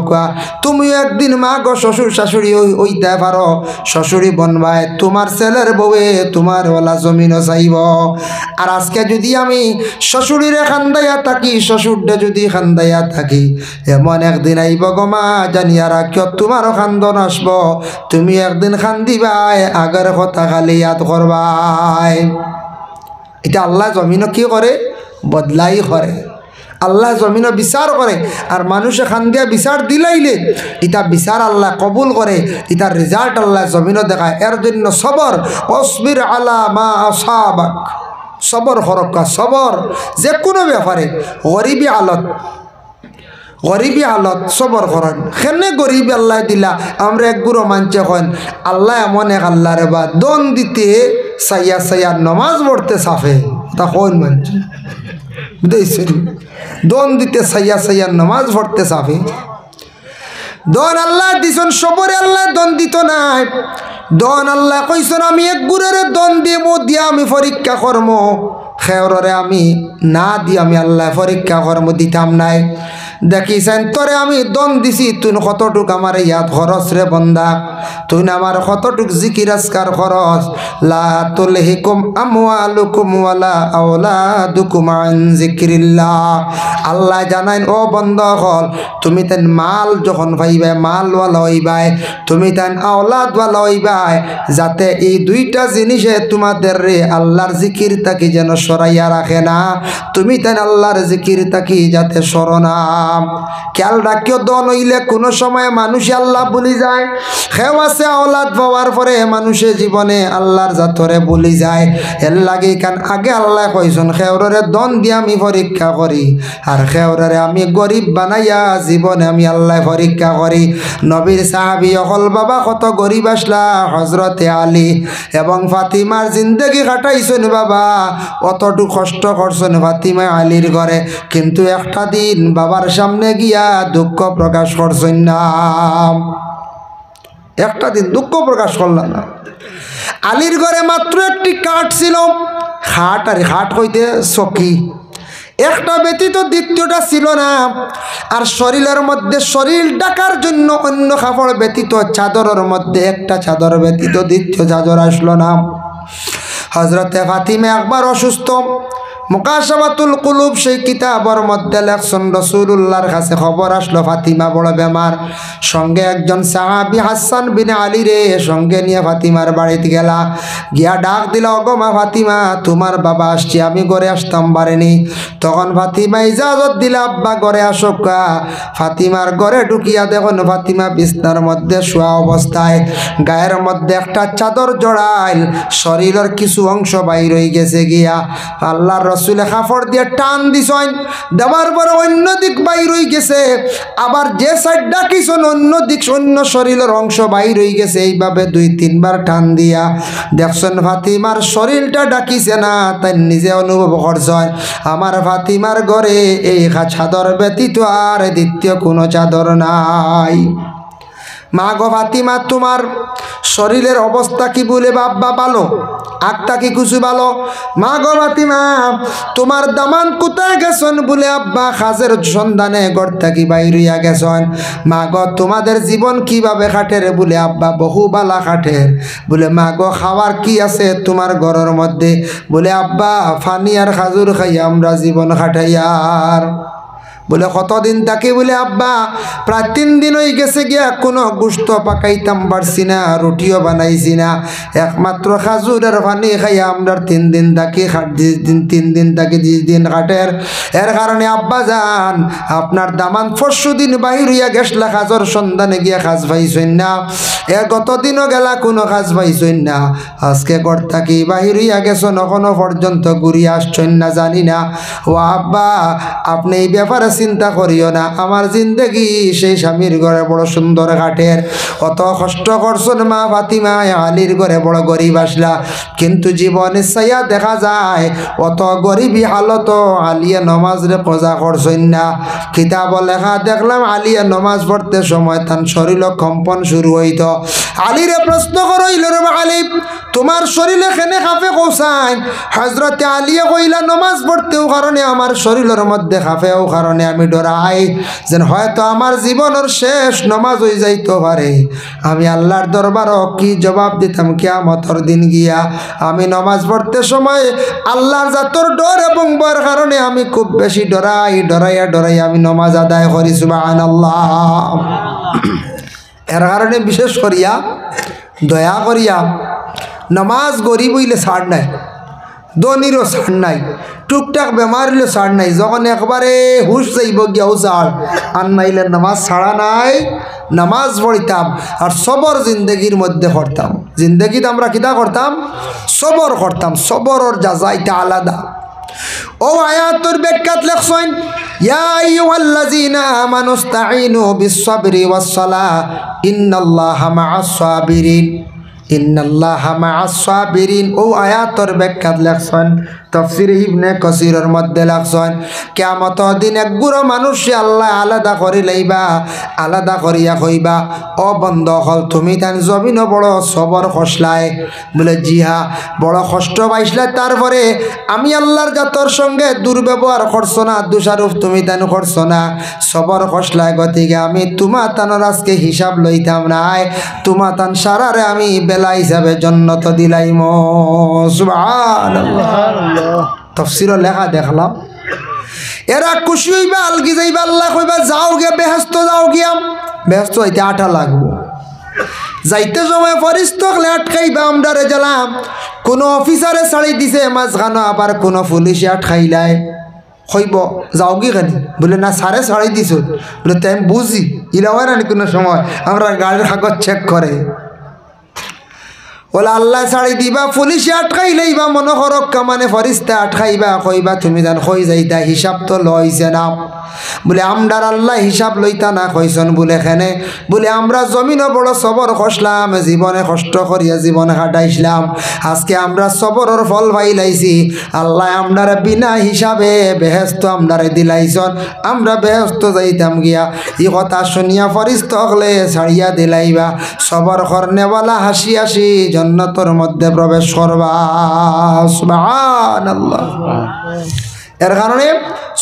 তুমিও একদিন মা গো শ্বশুর শাশুড়ি হইতে পারো, শ্বশুরি বনবায় তোমার ছেলের বউয়ে তোমার ওলা জমিনও চাইব। আর আজকে যদি আমি শ্বশুরিরে খান্দাইয়া থাকি, শ্বশুরডে যদি খান্দাইয়া থাকি, এমন একদিন আইব গো মা জানিয়া রাখিও তোমারও খান্দন আসব, তুমি একদিন খান্দিবাই, আগের কথা খালি ইয়াদ করবাই। এটা আল্লাহ জমিনও কি করে বদলাই করে, আল্লাহ জমিনও বিচার করে। আর মানুষে খান্দিয়া বিচার দিলাইলে ইটা বিচার আল্লাহ কবুল করে, ইটার রেজাল্ট আল্লাহ জমিনও দেখায়। এর জন্য সবর, অসবির আলা মা আসাবাক, সবর হরক্কা, সবর যে কোনো ব্যাপারে, গরিবী আলত, গরিবী হালত সবর করেন। সেনে গরিব আল্লাহ দিলা, আমরা এক গুরু মানছে হন আল্লাহ এমন এক আল্লাহ রে বা দন দিতে সাইয়া সাইয়া নমাজ পড়তে সাফে, তা হন মানছে বুঝেছেন, দন দিতে সাইয়া সাইয়া নমাজ পড়তে সাফে। দন আল্লাহ দিছন, সবরে আল্লাহ দন দিত নাই। দন আল্লাহ কইছেন আমি এক গুরের দন দিয়ে মো দিয়া আমি পরীক্ষা কর্ম, খেয়রে আমি না দিয়ে আমি আল্লাহ পরীক্ষা কর্ম দিতাম নাই। দেখিছেন তোরে আমি দন দিছি, তুই কতটুক আমার ইয়াদ খরচ রে বন্দা, তুই আমার কতটুক জিকির আজকার খরচ। লা তুলহিকুম আমওয়ালুকুম ওয়ালা আওলাদুকুম আন যিকরিল্লাহ। আল্লাহ জানাইন ও বন্দা হল, তুমি তেন মাল যখন পাইবে মালওয়ালা হইবাই, তুমি তেন আওলাদওয়ালা হইবাই, যাতে এই দুইটা জিনিসে তোমাদের রে আল্লাহর জিকির তাকি যেন সরাইয়া রাখে না, তুমি তেন আল্লাহর জিকির তাকি যাতে সরনা। খেয়াল রাখিও দন হইলে কোনো সময় মানুষে আল্লাহ ভুলি যায়। খেও আছে আওলাদ পাওয়ার পরে মানুষের জীবনে আল্লাহর জাতরে ভুলি যায়। এর লাগে কান আগে আল্লাহ কইছেন খেওরে দন দিয়ে আমি পরীক্ষা করি, আর খেওরে আমি গরিব বানাইয়া জীবনে আমি আল্লাহ পরীক্ষা করি। নবীর সাহাবী অকল বাবা কত গরিব আসলা হজরতে আলী এবং ফাতিমার জিন্দগি কাটাইছেন বাবা, অতটুকু কষ্ট করছেন ফাতিমা আলীর ঘরে, কিন্তু একটা দিন বাবার সামনে গিয়া দুঃখ প্রকাশ করছেন না। একটা দিন দুঃখ প্রকাশ করলাম না। আলীর ঘরে মাত্র একটি কাঠ ছিল, খাট, আর খাট হইতে চকি, একটা ব্যতীত দ্বিতীয়টা ছিল না। আর শরীরের মধ্যে শরীর ঢাকার জন্য অন্য কাপড় ব্যতীত চাদরের মধ্যে একটা চাদর ব্যতীত দ্বিতীয় চাদর আসলো না। হজরতে ফাতিমা একবার অসুস্থ, মুকাশাফাতুল কুলুব সেই কিতাবের মধ্যে লেখছেন রাসূলুল্লাহর কাছে খবর আসলো ফাতিমা বড় বেমার। সঙ্গে একজন সাহাবী হাসান বিন আলী রে সঙ্গে নিয়ে ফাতিমার বাড়িতে গেলা, গিয়া ডাক দিল, ওগো মা ফাতিমা, তোমার বাবা আসছে, আমি ঘরে আসতাম পারিনি। তখন ফাতিমা ইজাজত দিলা, আব্বা ঘরে আসোকা। ফাতিমার ঘরে ঢুকিয়া দেখুন ফাতিমা বিছনার মধ্যে শোয়া অবস্থায়, গায়ের মধ্যে একটা চাদর জড়াইল, শরীরের কিছু অংশ বাইর হয়ে গেছে গিয়া। আল্লাহর রসুলে কাপড় দিয়ে টান দিছেন, দেওয়ার পরে অন্য দিক বাইর হয়ে গেছে, আবার যে সাইড ডাকিছেন অন্য দিক অন্য শরীরের অংশ বাইর হয়ে গেছে। এইভাবে 2-3 বার টান দিয়া দেখছেন ফাতিমার শরীরটা ডাকিছে না, তাই নিজে অনুভব করছেন আমার ফাতিমার ঘরে এই চাদর ব্যতীত আর দ্বিতীয় কোনো চাদর নাই। মা গো ফাতিমা, তোমার শরীরের অবস্থা কি বলে বাব্বা ভালো, আত্মা কি কিছু ভালো? মা গো ফাতিমা, তোমার দামান কোথায় গেছেন বলে আব্বা কাজের সন্ধানে ঘর থাকি বাইরিয়া গেছেন। মা গো তোমাদের জীবন কিভাবে কাটে রে বলে আব্বা বহু বালা কাটের। বলে মা গো খাবার কি আছে তোমার ঘরের মধ্যে? বলে আব্বা ফানি আর খাজুর খাইয়া আমরা জীবন কাটাইয়ার। বলে কতদিন তাকে? বলে আব্বা প্রায় 3 দিন হয়ে গেছে গিয়া, কোনো গোস্ত পাকাইতাম পারছি না, রুটিও বানাইছি না, একমাত্র খাজুরের পানি খাইয়া আমরা 3 দিন তাকে 3 দিন তাকে 20 দিন কাটের। এর কারণে আব্বা যান আপনার দামান 4 দিন বাহির হইয়া গেছলা কাজর সন্ধানে গিয়া কাজ পাইছেন না, গতদিনও গেলা কোনো কাজ পাইছেন না, আজকে ঘর থাকি বাহির হইয়া গেছেন এখনো পর্যন্ত ঘুরিয়া আসছেন না, জানি না। ও আব্বা আপনি এই ব্যাপারে চিন্তা করিও না, আমার জিন্দগি সেই স্বামীর ঘরে বড় সুন্দর কাটের, অত কষ্ট করছেন মা ফাতিমা আলীর ঘরে বড় গরিব আসলা, কিন্তু জীবনে চাইয়া দেখা যায় অত গরিবী হালত আলিয়া নমাজ রে পূজা করছেন না। কিতাব লেখা দেখলাম আলিয়া নমাজ পড়তে সময় তার শরীর কম্পন শুরু হইত। আলীরে প্রশ্ন করইল, রে আলী তোমার শরীরে কেনে কাঁপে কৌসাইন? হজরতে আলিয়ে কইলা নমাজ পড়তেও কারণে আমার শরীরের মধ্যে কাঁপেও কারণে আমি ডরাই, যেন হয়তো আমার জীবনের শেষ নমাজ হয়ে যাইতে পারে। আমি আল্লাহর দরবারও কি জবাব দিতাম কিয়ামতের দিন গিয়া? আমি নমাজ পড়তে সময় আল্লাহর জাতর ডর এবং ভয়ের কারণে আমি খুব বেশি ডরাইয়া আমি নমাজ আদায় করি। সুবহানাল্লাহ। এর কারণে বিশেষ করিয়া দয়া করিয়া নমাজ গরিব হইলে ছাড় নাই, দনিরও ছাড় নাই, টুকটাক বেমার হইলে ছাড় নাই, যখন একবারে হুশ যাইব গিয়াও ছাড়, আর নাইলে নামাজ ছাড়া নাই। নামাজ পড়িতাম আর সবর জিন্দগির মধ্যে করতাম। জিন্দগিতে আমরা কিতা করতাম? সবর করতাম। সবরের যাজাইটা আলাদা। ও আয়াতুর ব্যাখ্যাত লেখছেন, ইয়া আইয়ুহাল্লাযীনা আমানুস্তাঈনু বিস-সাবরি ওয়াস-সালাহ ইন্নাল্লাহা মা'আস-সাবিরিন। ইন্নাল্লাহা মা'আস-সাবিরিন। ও আয়াতের ব্যাখ্যাত লেখছেন তাফসীর ইবনে কাসীরের মধ্যে লেখছেন, কিয়ামতের দিন এক গুরু মানুষ আল্লাহ আলাদা করে লইবা, আলাদা করিয়া কইবা, ও বন্ধ হল তুমি তান জমিন বড় সবর খসলায়। বলে জি হা, বড় কষ্ট পাইছলা, তারপরে আমি আল্লাহর জাতর সঙ্গে দুর্ব্যবহার করছো না, দোষারোপ তুমি তান করছো না, সবর খসলায়, গতিকে আমি তোমা তানোর আজকে হিসাব লইতাম নাই, তোমা তান সারারে আমি বেলা হিসাবে জন্নত দিলাইম। সুবহানাল্লাহ। তাফসীরে লেখা দেখলাম, এরা খুশি হইবা, আলগি যাইবা, আল্লাহ কইবা যাও গিয়া বেহেশত, যাও গিয়া বেহেশত হইতে 8 লাগবো। যাইতে সময় ফরিস্তকলে আটকাইবা, আমরা রে জ্বালাম, কোনো অফিসারে ছাড়ি দিছে মাঝখানো, আবার কোনো পুলিশে আটকাইলায়। কইব যাও কি কেন বলে না সারে ছাড়াই দিছ বলে তাই আমি বুঝি ইলাও না কোনো সময় আমরা গাড়ির কাগজ চেক করে বলে আল্লাহ ছাড়ি দিবা পুলিশে আটকাইলেইবা মনে হরক্কা মানে ফরিস্তা আটকাইবা কইবা তুমি জান কই যাইতা হিসাব তো লইছে না বলে আমরার আল্লাহ হিসাব লইতা না কইছন বলে এখানে বলে আমরা জমিনও বড় সবর খসলাম জীবনে কষ্ট করিয়া জীবনে কাটাইছিলাম আজকে আমরা সবরের ফল পাইলাইছি আল্লাহ আমরার বিনা হিসাবে বেহেস্ত আমরারে দিলাইছন আমরা বেহেস্ত যাইতাম গিয়া এই কথা শুনিয়া ফরিস্তা হলে ছাড়িয়া দিলাইবা সবর করনেওয়ালা হাসি হাসি জান্নাতের মধ্যে প্রবেশ করবা সুবহানাল্লাহ এর কারণে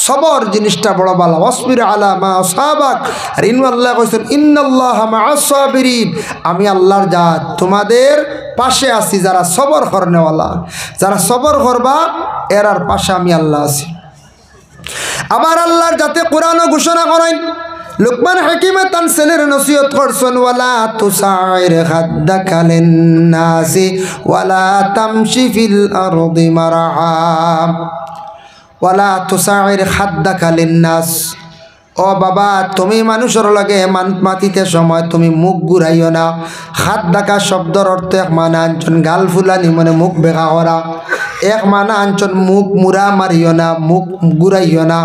সবর জিনিসটা বড় ভালো ওয়াসবির আলা মা আসাবাক আর আল্লাহ কইছেন ইন্নাল্লাহা মাআস সাবিরিন আমি আল্লাহর জাত তোমাদের পাশে আছি যারা সবর করনেওয়ালা যারা সবর করবা এরার পাশে আমি আল্লাহ আছি আবার আল্লাহর জাতে কোরআনও ঘোষণা করেন লুকমান হাকিমে তান ছেলের নসিহত করছেন ওয়ালা তুসাইর খাদ্দাকা লিন্নাসি ওয়ালা তামশি ফিল আরদি মারহা ওয়ালা তুসাইর খাদ্দাকা লিন্নাস ও বাবা তুমি মানুষের লগে মাতিতে সময় তুমি মুখ ঘুরাইও না খাদ্দাকা শব্দর অর্থ এক মানা আনছন গাল ফুলানি মানে মুখ বেকা করা এক মানা আনছন মুখ মুরা মারিও না মুখ ঘুরাইও না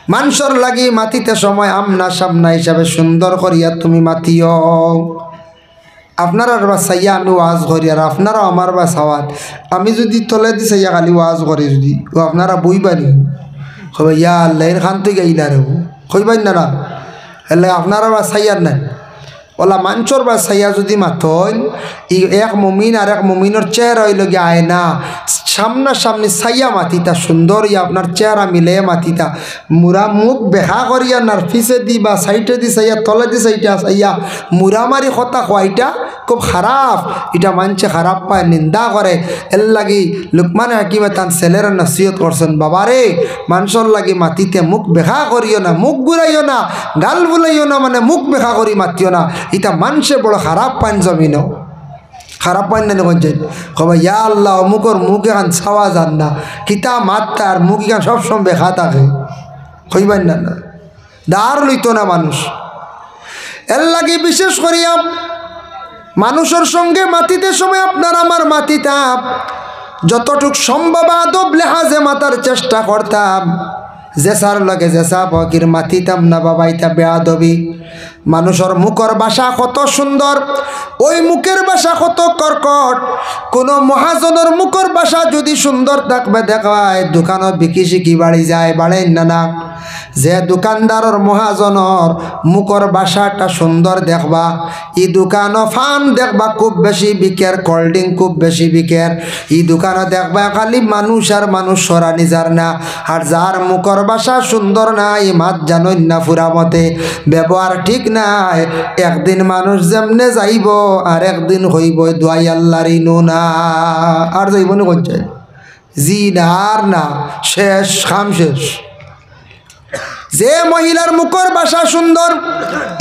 মানুষের লাগি মাতিতে সময় আমনা সামনা হিসাবে সুন্দর করিয়া তুমি মাতিও আপনারা বাসাইয়া আমি ওয়াজ করি আর আপনারাও আমার বাসাওয়াত আমি যদি তলে দি সাইয়া খালি ওয়াজ করি যদি ও আপনারা বইবানি কবে ইয়া আল্লাহ এর খান তুই গাইলা রে কইবাই না এলে আপনারা বাসাইয়ার নাই ওলা মানুষের বাসাইয়া যদি মাতন এক মুমিন আর এক মুমিনের চেহারা হইল গিয়ে আয় না সামনাসামনি সাইয়া মাতিতা সুন্দর ইয়া আপনার চেহারা মিলে মাতিতা মুরা মুখ বেহা করিয়া নার ফিসে দি বা সাইডে দি সাইয়া তলে দি সাইটা সাইয়া মুরামারি কথা খোয়াইটা খুব খারাপ এটা মানছে খারাপ পায় নিন্দা করে এর লাগি লুকমান হাকিমে তান ছেলের নসিহত করছেন বাবারে মানুষের লাগি মাতিতে মুখ বেহা করিও না মুখ ঘুরাইও না গাল বুলাইও না মানে মুখ বেহা করি মাতিও না এটা মানুষে বড় খারাপ পান জমিনও খারাপ পান না কঞ্চাই কবা ইয়া আল্লাহ অমুকর মুখ এখান ছাওয়া যান না কিতা মাত্তা আর মুখ এখান সবসময় বেখা থাকে কইবেন না না দাঁড় লইত না মানুষ এর লাগে বিশেষ করিয়া মানুষের সঙ্গে মাতিতে সময় আপনার আমার মাতিতাম যতটুক সম্ভব আদব লেহাজে মাতার চেষ্টা করতাম জেসার লগে জেসা ফকির মাতিতাম না বাবা এটা বেয়াদবি মানুষের মুখের ভাষা কত সুন্দর ওই মুখের ভাষা কত কর্কট কোনো মহাজনের মুখের ভাষা যদি সুন্দর থাকবে দেখায় দোকানত বিকি শিকি বাড়ি যায় বাড়েন না না যে দোকানদারের মহাজনের মুখের ভাষাটা সুন্দর দেখবা ই দোকানও ফান দেখবা খুব বেশি বিকের কোল্ড ড্রিঙ্ক খুব বেশি বিকের ই দোকানও দেখবা খালি মানুষ আর মানুষ সরা নিজার না আর যার মুখের ভাষা সুন্দর নাই মাত জানই না ফুরা মতে ব্যবহার ঠিক নাই একদিন মানুষ যেমনে যাইব আর একদিন হইব দোয়াই আল্লাহর ইনুনা আর যাইব না করছে জি না আর না শেষ খাম শেষ যে মহিলার মুখর ভাষা সুন্দর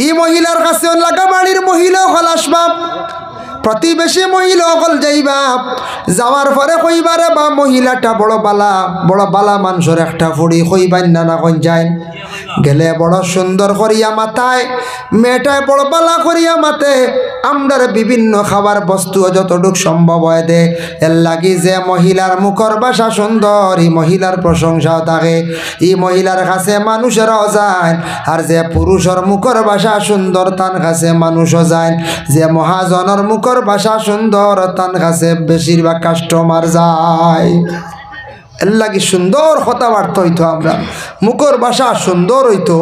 এই মহিলার কাছে লাগা বাড়ির মহিলা হল আসবা প্রতিবেশী মহিলা হল যাইবা যাওয়ার পরে কইবারে বা মহিলাটা বড় বালা মানুষের একটা ফুড়ি কইবান না কই যায় গেলে বড় সুন্দর করিয়া মাথায় মেয়েটায় বড় বালা করিয়া মাতে আমরার বিভিন্ন খাবার বস্তু যতটুক সম্ভব হয় দে এর লাগি যে মহিলার মুখর ভাষা সুন্দর এই মহিলার প্রশংসাও থাকে এই মহিলার কাছে মানুষেরাও যায় আর যে পুরুষের মুখর ভাষা সুন্দর তার কাছে মানুষও যায় যে মহাজনের মুখর ভাষা সুন্দর তার কাছে বেশিরভাগ কাস্টমার যায় এর লাগি সুন্দর কথাবার্তা হইতো আমরা মুখর ভাষা সুন্দর হইতো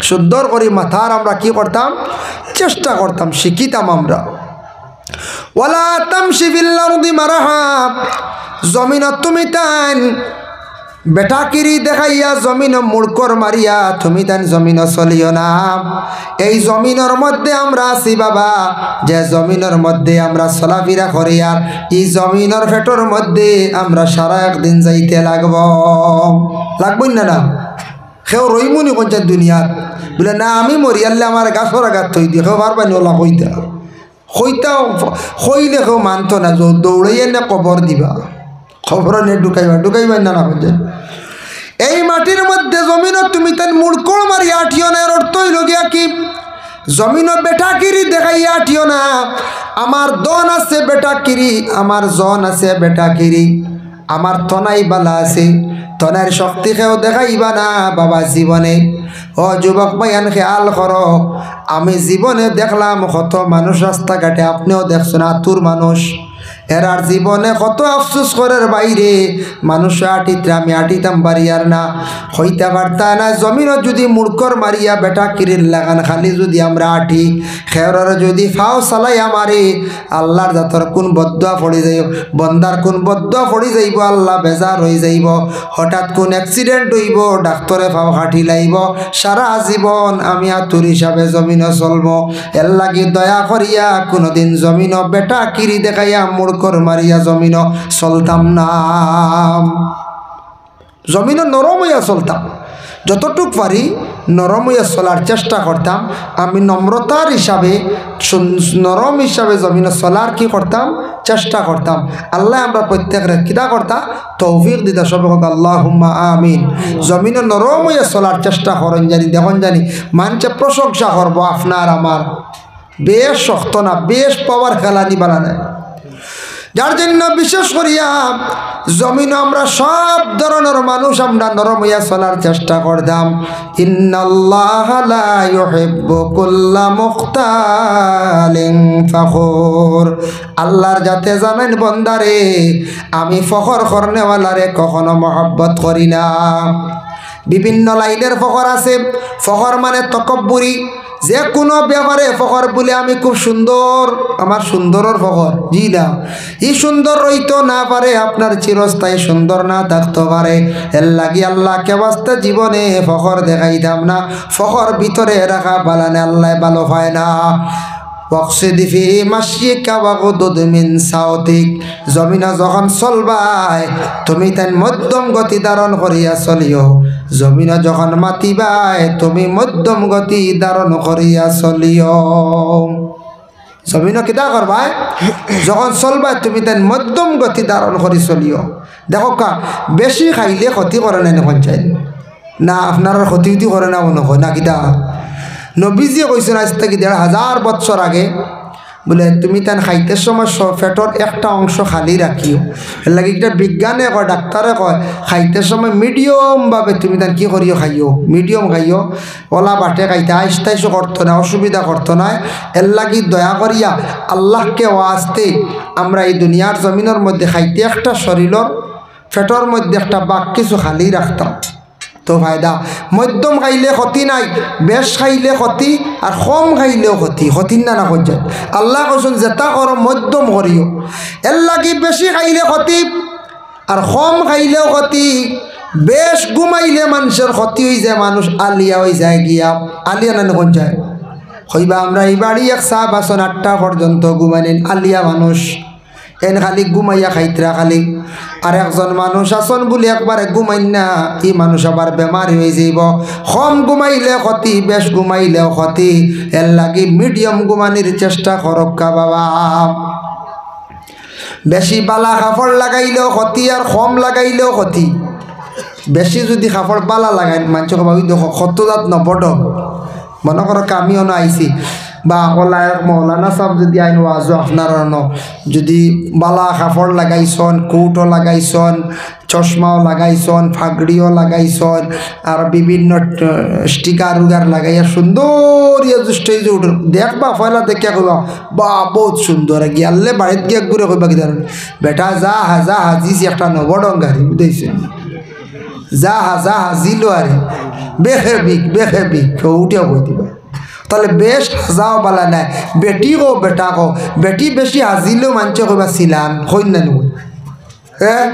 সুন্দর করে মাথার আমরা কি করতাম চেষ্টা করতাম শিখিতাম আমরা ওয়ালা তামশি ফিল আরদি মারহা জমিনত তুমি তান বেটাকিরি দেখাইয়া জমিন মুড়কর মারিয়া তুমি তান জমিন চলিও না এই জমিনের মধ্যে আমরা আছি বাবা যে জমিনের মধ্যে আমরা চলাফেরা করি আর এই জমিনের ফেটর মধ্যে আমরা সারা একদিন যাইতে লাগবই না সেও রইমুনি কোনটা দুনিয়াত বলে না আমি মরিয়ালে আমার গাছর আঘাত থই দিয়ে কেউ পারবানি ওলা কইলে কেউ মানত না দৌড়াইয়া না কবর দিবা খবর নিয়ে ঢুকাইবা না বুঝছেন এই মাটির মধ্যে জমিনও তুমি তাই মুড়কোড় মারি আঠিও না। এর অর্থ হইল গিয়া কি, জমিনও বেটাকিরি দেখাইয়া আঠিও না। আমার দন আছে বেটাকিরি, আমার জন আছে বেটাকিরি, আমার তনাই বালা আছে, তনার শক্তি খেয়েও দেখাইবা না বাবা জীবনে। ও যুবক ভাইয়ান খেয়াল করো, আমি জীবনে দেখলাম কত মানুষ রাস্তাঘাটে, আপনিও দেখছেন আতুর মানুষ, এরার জীবনে কত আফসোস করার বাইরে মানুষ আটিতে আমি আটিতাম বাড়িয়ার না হইতে পারতা না। জমিনও যদি মুড়কর মারিয়া বেটা কিরির লাগান খালি যদি আমরা আটি খেয়ার যদি ফাও চালাই আমারে, আল্লাহর জাতর কোন বদুয়া পড়ি যাইব, বন্দার কোন বদুয়া পড়ি যাইব, আল্লাহ বেজার হয়ে যাইব। হঠাৎ কোন অ্যাক্সিডেন্ট হইব, ডাক্তরে ফাও কাটি লাইব, সারা জীবন আমি আতুর হিসাবে জমিনও চলব। এর লাগি দয়া করিয়া কোনোদিন জমিনও বেটা কিরি দেখাইয়া মুড়কর মারিয়া জমিনও চলতাম না। জমিনও নরম হইয়া চলতাম, যতটুক পারি নরম হইয়া চলার চেষ্টা করতাম। আমি নম্রতার হিসাবে নরম হিসাবে জমিনে চলার কি করতাম, চেষ্টা করতাম। আল্লাহ আমরা প্রত্যেকের কিতা করতাম, তৌফিক দিতা সব হোক আল্লাহুম্মা আমিন। জমিনে নরম হইয়া চলার চেষ্টা করেন জানি, দেখুন জানি মানুষে প্রশংসা করবো আপনার আমার, বেশ শক্ত না, বেশ পাওয়ার খেলা নিবালা নেয়। যার জন্য বিশেষ করিয়া জমিন আমরা সব ধরনের মানুষ আমরা নরম হইয়া চলার চেষ্টা করতাম। ইন্নাল্লাহা লা ইউহিব্বু কুল্লা মুখতালিন ফখুর। আল্লাহর যাতে জানেন বন্দারে, আমি ফখর করনেওয়ালারে কখনো মহব্বত করি না। বিভিন্ন লাইনের ফখর আছে। ফখর মানে তকব্বুরি, যে কোনো ব্যাপারে ফখর বলে আমি খুব সুন্দর, আমার সুন্দরের ফখর, জি না, ই সুন্দর রইতো না পারে, আপনার চিরস্থায়ী সুন্দর না থাকতে পারে। এর লাগি আল্লাহকে বাস্তে জীবনে ফখর দেখাইতাম না। ফখর ভিতরে রাখা বালানে আল্লাহ ভালো হয় না। ওয়াকসিদ ফি মাশিকা ওয়াগদুদ মিন সাউতিক। জমিনা যখন চলবাই তুমি তাই মধ্যম গতি ধারণ করিয়া চলিও, জমিনা যখন মাতিবাই তুমি মধ্যম গতি ধারণ করিয়া চলিও। জমিনা কিতা করবাই, যখন চলবাই তুমি তাই মধ্যম গতি ধারণ করি চলিও। দেখো কা বেশি খাইলে ক্ষতি করে না পঞ্চায়েত না, আপনার ক্ষতি করে না মনে হয় না কিতা। নবীজি কইছেন আজ থেকে ১,৫০০ বছর আগে, বলে তুমি তান খাইতে সময় পেটর একটা অংশ খালি রাখিও। এর লাগে একটা বিজ্ঞানে কয়, ডাক্তারে কয়, খাইতে সময় মিডিয়ামভাবে তুমি তান কি করিও খাইও, মিডিয়াম খাইও, ওলা বাটে খাইতে আইসতাইসও করতো না, অসুবিধা করতো না। এর লাগি দয়া করিয়া আল্লাহকে ওয়াস্তে আমরা এই দুনিয়ার জমিনের মধ্যে খাইতে একটা শরীরের পেটর মধ্যে একটা বাক কিছু খালি রাখতাম তো ফায়দা। মধ্যম খাইলে ক্ষতি নাই, বেশ খাইলে ক্ষতি, আর কম খাইলেও ক্ষতি, ক্ষতির না হয়ে যায়। আল্লাহ কৈছেন যেটা করো মধ্যম করিও। এর লাগি বেশি খাইলে ক্ষতি আর কম খাইলেও ক্ষতি। বেশ ঘুমাইলে মানুষের ক্ষতি হয়ে যায়, মানুষ আলিয়া হয়ে যায় গিয়া, আলিয়া না কোন যায় হইবা আমরা এই বাড়ি 1 বাসন 8টা পর্যন্ত ঘুমাইলেন আলিয়া মানুষ, এন খালি ঘুমাইয়া খাইতরা খালি। আর একজন মানুষ আসন বলে একবারে ঘুমাই না, এই মানুষ আবার বেমারি হয়ে যাইব। কম ঘুমাইলে ক্ষতি, বেশ ঘুমাইলেও ক্ষতি। এর লাগি মিডিয়াম ঘুমানির চেষ্টা করক্কা বাবা। বেশি বালা কাপড় লাগাইলেও ক্ষতি আর কম লাগাইলেও ক্ষতি। বেশি যদি কাপড় বালা লাগাই মানুষ ভাবি দেখো কত জাত নবড, মনে করো আমিও না আইছি বা মৌলানা সাহেব যদি আইন ওয়াজো আপনার যদি বালা কাপড় লাগাইছন, কোটও লাগাইছন, চশমাও লাগাইছন, ফাগড়িও লাগাইছন, আর বিভিন্ন স্টিকার উগার লাগাইয়া সুন্দর স্টেজ উঠে দেখবা, পয়লা দেখিয়া কইবা বা বহুত সুন্দর গিয়ালে বাড়িতে গিয়ে ঘুরে কইবা কি ধরেন বেটা যা হাজিছি একটা নবডং গাড়ি বুঝেছেন, যা হাজিল আরে বেখেবিক উঠিয়া কই দিবা। তাহলে বেশ হাজাও বালা নাই, বেটি কো বেটা কো, বেটি বেশি হাজিলেও মানছে কইবা ছিলাম হইন না নই, হ্যাঁ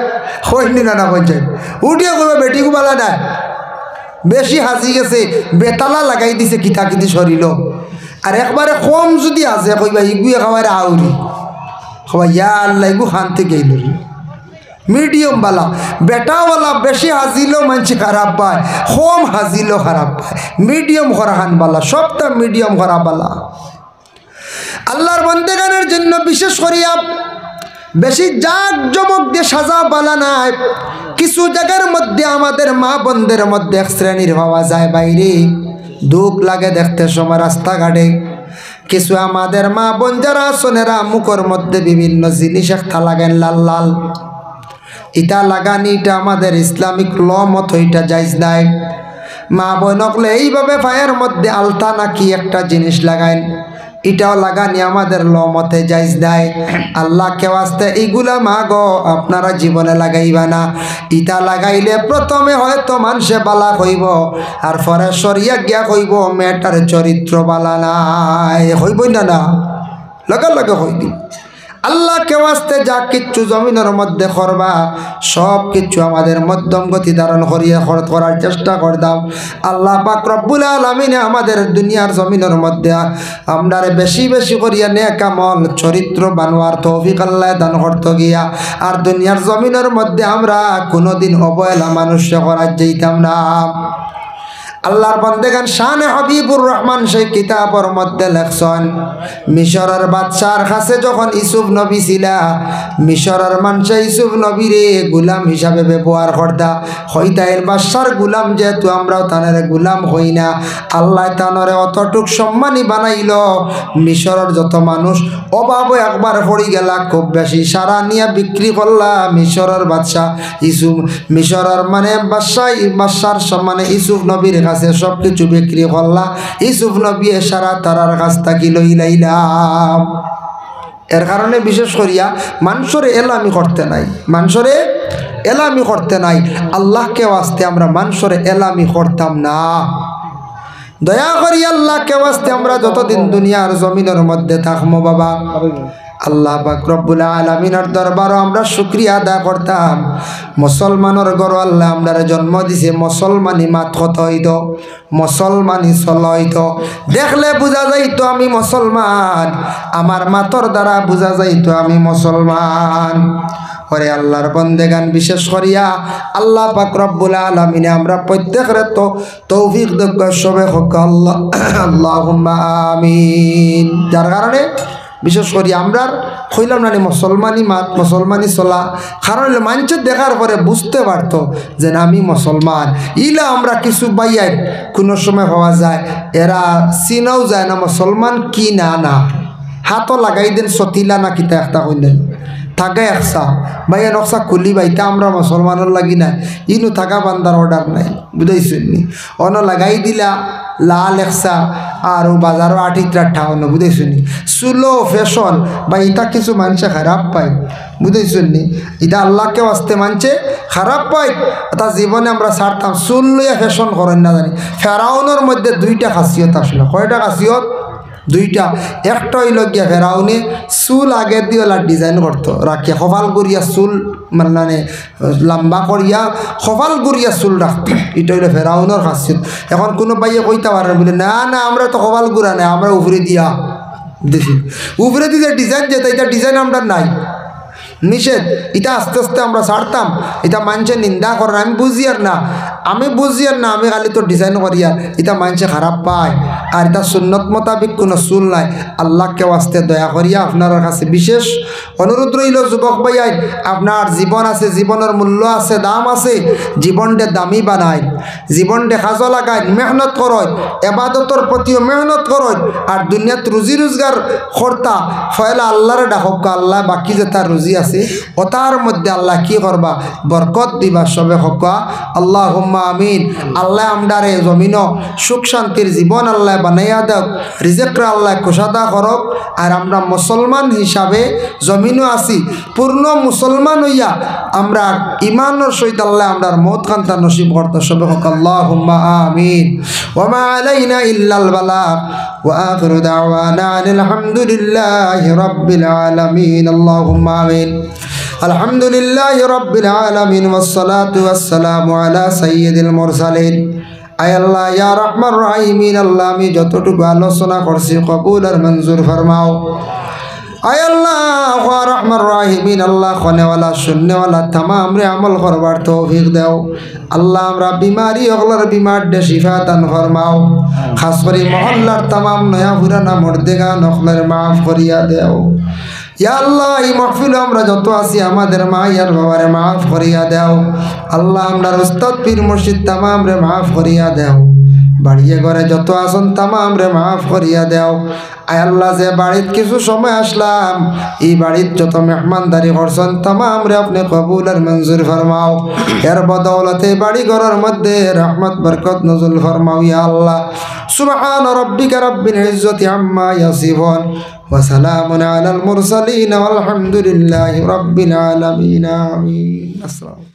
হইনি না না পঞ্চায়েত উঠিয়া কইবা বেটি কো বালা নাই, বেশি হাজি গেছে বেতালা লাগাই দিছে কিতা কিতি সরিল। আর একবারে কম যদি আছে কইবা ইগুয়ে খাবার আউরি কবা ইয়া আল্লাহ ইগু খানতে গেল। মিডিয়াম বালা বেটাওয়ালা বেশি হাজিলেও মানছি খারাপ পায়, কম হাজিলেও খারাপ পায়, মিডিয়াম খরাখান বালা, সবটা মিডিয়াম খরা বালা। আল্লাহর বন্দেগানের জন্য বিশেষ করিয়া বেশি জাক জমক দিয়ে সাজা বালা নাই। কিছু জায়গার মধ্যে আমাদের মা বোনদের মধ্যে এক শ্রেণীর হওয়া যায় বাইরে, দুঃখ লাগে দেখতে সময় রাস্তাঘাটে কিছু আমাদের মা বোন যারা সোনেরা মুখের মধ্যে বিভিন্ন জিনিস একটা লাগেন লাল লাল, ইটা লাগানি এটা আমাদের ইসলামিক ল মত এটা জায়েজ নাই। মা বোন হকলে এইভাবে পায়ের মধ্যে আলতা নাকি একটা জিনিস লাগাইন, এটাও লাগানি আমাদের ল মতে জায়েজ নাই। আল্লাহ কে ওয়াস্তে এইগুলা মা গো আপনারা জীবনে লাগাইবা না। ইটা লাগাইলে প্রথমে হয়তো মানুষে বালা হইব, আর পরে সরিয়া গিয়া হইব মেয়েটার চরিত্র বালা নাই, হইবই না না লগে লগে হইবি। আল্লাহ কে ওয়াস্তে যা কিচ্ছু জমিনের মধ্যে করবা সব কিছু আমাদের মধ্যম গতি ধারণ করিয়া করার চেষ্টা করতাম। আল্লাহ পাক রব্বুল আলামিনে আমাদের দুনিয়ার জমিনের মধ্যে আমরা বেশি বেশি করিয়া নেক আমল চরিত্র বানোয়ার তৌফিক আল্লাহ দান করতে গিয়া, আর দুনিয়ার জমিনের মধ্যে আমরা কোনোদিন অবহেলা মানুষে করার যাইতাম না। আল্লাহর বান্দেগান শানে হাবিবুর রহমান সেই কিতাবের মধ্যে লেখছেন, মিশরের বাদশার কাছে যখন ইউসুফ নবী ছিলা, মিশরের মানুষে ইউসুফ নবীরে গোলাম হিসাবে ব্যবহার করতা। হইতাইর বাদশার গোলাম যেহেতু আমরাও তানের গোলাম হই না, আল্লাহ তানরে অতটুক সম্মানী বানাইল। মিশরের যত মানুষ অভাবে একবার পড়ি গেলা খুব বেশি সারা নিয়ে বিক্রি করলা মিশরের বাদশাহ ইউসুফ, মিশরের মানে বাদশার সম্মানে ইউসুফ নবীর সব কিছু বিক্রি করলা, ইউসুফ নবী সারা তারার কাছ থাকি লইলাইলাম। এর কারণে বিশেষ করিয়া মানুষরে এলামি করতে নাই, মানুষরে এলামি করতে নাই। আল্লাহকে ওয়াস্তে আমরা মানুষরে এলামি করতাম না। দয়া করি আল্লাহকে ওয়াস্তে আমরা যতদিন দুনিয়ার জমিনের মধ্যে থাকবো বাবা, আল্লাহ পাক রব্বুল আলামিনের দরবারও আমরা শুকরিয়া আদায় করতাম। মুসলমানের ঘর আল্লাহ আমরা জন্ম দিছে, মুসলমানি মাত কত হইতো, মুসলমানি চল হইতো, দেখলে বোঝা যাইতো আমি মুসলমান, আমার মাতর দ্বারা বোঝা যাইতো আমি মুসলমান। ওরে আল্লাহর বন্দেগান বিশেষ করিয়া আল্লাহ পাক রব্বুল আলামিনে আমরা প্রত্যেকের তো তৌফিক দক্ষ সবে হোক আল্লাহ, আল্লাহুম্মা আমিন। যার কারণে বিশেষ করি আমরা কইলাম না মুসলমানি মাত মুসলমানি চলা, কারণ মানুষের দেখার পরে বুঝতে পারতো যে আমি মুসলমান। ইলা আমরা কিছু বাইয়াই কোনো সময় হওয়া যায় এরা চিনাও যায় না মুসলমান কি না না, হাতও লাগাই দেন সতিলা না কিতা একটা কইলেন থাকে একসা ভাইয়া নকশা খুলি বাইতা আমরা মুসলমানের লাগি না, ইনু থাকা বান্দার অর্ডার নাই বুঝাইছেননি, অন লাগাই দিলা লাল একসা আর বাজারও আঠিত্রা ঠাউনো বুঝাইছনি। সুলো ফ্যাশন বা ইটা কিছু মানুষে খারাপ পায় বুঝাইছনি, এটা আল্লাহকে আসতে মানছে খারাপ পায়, তা জীবনে আমরা ছাড়তাম। চুল লইয়া ফ্যাশন করেন না জানি। ফেরাউনের মধ্যে দুইটা খাসিয়ত আসলো, কয়টা খাসিয়ত? দুইটা। একটা হইল গিয়া ফেরাউনে চুল আগে দিয়ে ডিজাইন করতো রাখিয়া, কপাল করিয়া চুল মানে লম্বা করিয়া কপাল করিয়া চুল রাখতো, এটা হইলো ফেরাউনের খাসিয়ত। এখন কোনো বাইয়ে কইতে পারে বলে না না আমরা তো কপাল গুড়া নাই, আমরা উপরে দিয়া দেখি উপরে দিয়ে ডিজাইন যেত, এটা ডিজাইন আমরা নাই, নিষেধ। এটা আস্তে আস্তে আমরা ছাড়তাম, এটা মানুষের নিন্দা করেন, আমি বুঝি আর না, আমি খালি তো ডিজাইন করি আর এটা মানুষে খারাপ পায়। আর এটা সুন্নত মোতাবিক কোনো চুল নাই। আল্লাহকে ওয়াস্তে দয়া করিয়া আপনার কাছে বিশেষ অনুরোধ রইল যুবক ভাইয়াই, আপনার জীবন আছে, জীবনের মূল্য আছে, দাম আছে, জীবনটা দামি বানায়, জীবনটা কাজে লাগায়, মেহনত করয়, এবাদতর প্রতিও মেহনত করয়, আর দুনিয়াত রুজি রোজগার কর্তা ফয়লা আল্লাহরে ডাকক, আল্লাহ বাকি যে তার রুজি আছে ওটার মধ্যে আল্লাহ কি করবা বরকত দিবা, সবে হকা আল্লাহুম্মা আমিন। আল্লাহ আমদারে জমিন সুখ শান্তির জীবন আল্লাহ বানাইয়া দেওক, রিজেকরা আল্লাহ কুশাদা করক, আর আমরা মুসলমান হিসাবে জমিনও আছি, পূর্ণ মুসলমান হইয়া আমরা ইমানের সহিত আল্লাহ আমরার মত কান্তা নসিব করতে, সবে হক আল্লাহুম্মা আমিন। ওয়া মা আলাইনা ইল্লাল বালাগ ওয়া আখিরু দাওয়ানা আলহামদুলিল্লাহি রাব্বিল আলামিন। আল্লাহুম্মা আমিন। আলহামদুলিল্লাহি রাব্বিল আলামিন ওয়াসসালাতু ওয়াসসালামু আলা সাইয়্যিদিল মুরসালিন। আয় আল্লাহ ইয়া রাহমান রাহিমিন, আল্লাহ আমি যতটুকু আলোচনা করছি কবুল আর মঞ্জুর ফরমাও। আয় আল্লাহ ইয়া রাহমান রাহিমিন, আল্লাহ খনেওয়ালা শুননেওয়ালা तमाम রে আমল করবার তৌফিক দাও। আল্লাহ আমরা বিমারি ওগলার বিমার দে শিফা দান ফরমাও, খাস করে মহল্লার तमाम নয়া পুরানা মুর্দেগা নখলার মাফ করিয়া দাও। ইয়া আল্লাহ এই মাহফিলে আমরা যত আছি আমাদের মা ইয়ার বাবারে মাফ করিয়া দাও আল্লাহ আমরা উস্তাদ পীর মুর্শিদ তামাম রে মাফ করিয়া দাও বাড়িয়ে ঘরে যত আসন তামাম রে মাফ করিয়া দাও আয় আল্লাহ যে বাড়িত কিছু সময় আসলাম এই বাড়িত যত মেহমানদারি করছেন তামাম রে আপনি কবুল আর মঞ্জুর ফরমাও এর বদৌলতে বাড়ি ঘরের মধ্যে রহমত বরকত নজুল ফরমাও ইয়া আল্লাহ সুবহান রাব্বিকা রাব্বিল ইজ্জতি আম্মা ইয়াসিফুন ওয়া সালামুন আলাল মুরসালিন ওয়াল হামদুলিল্লাহি রাব্বিল আলামিন আমিন আসসালাম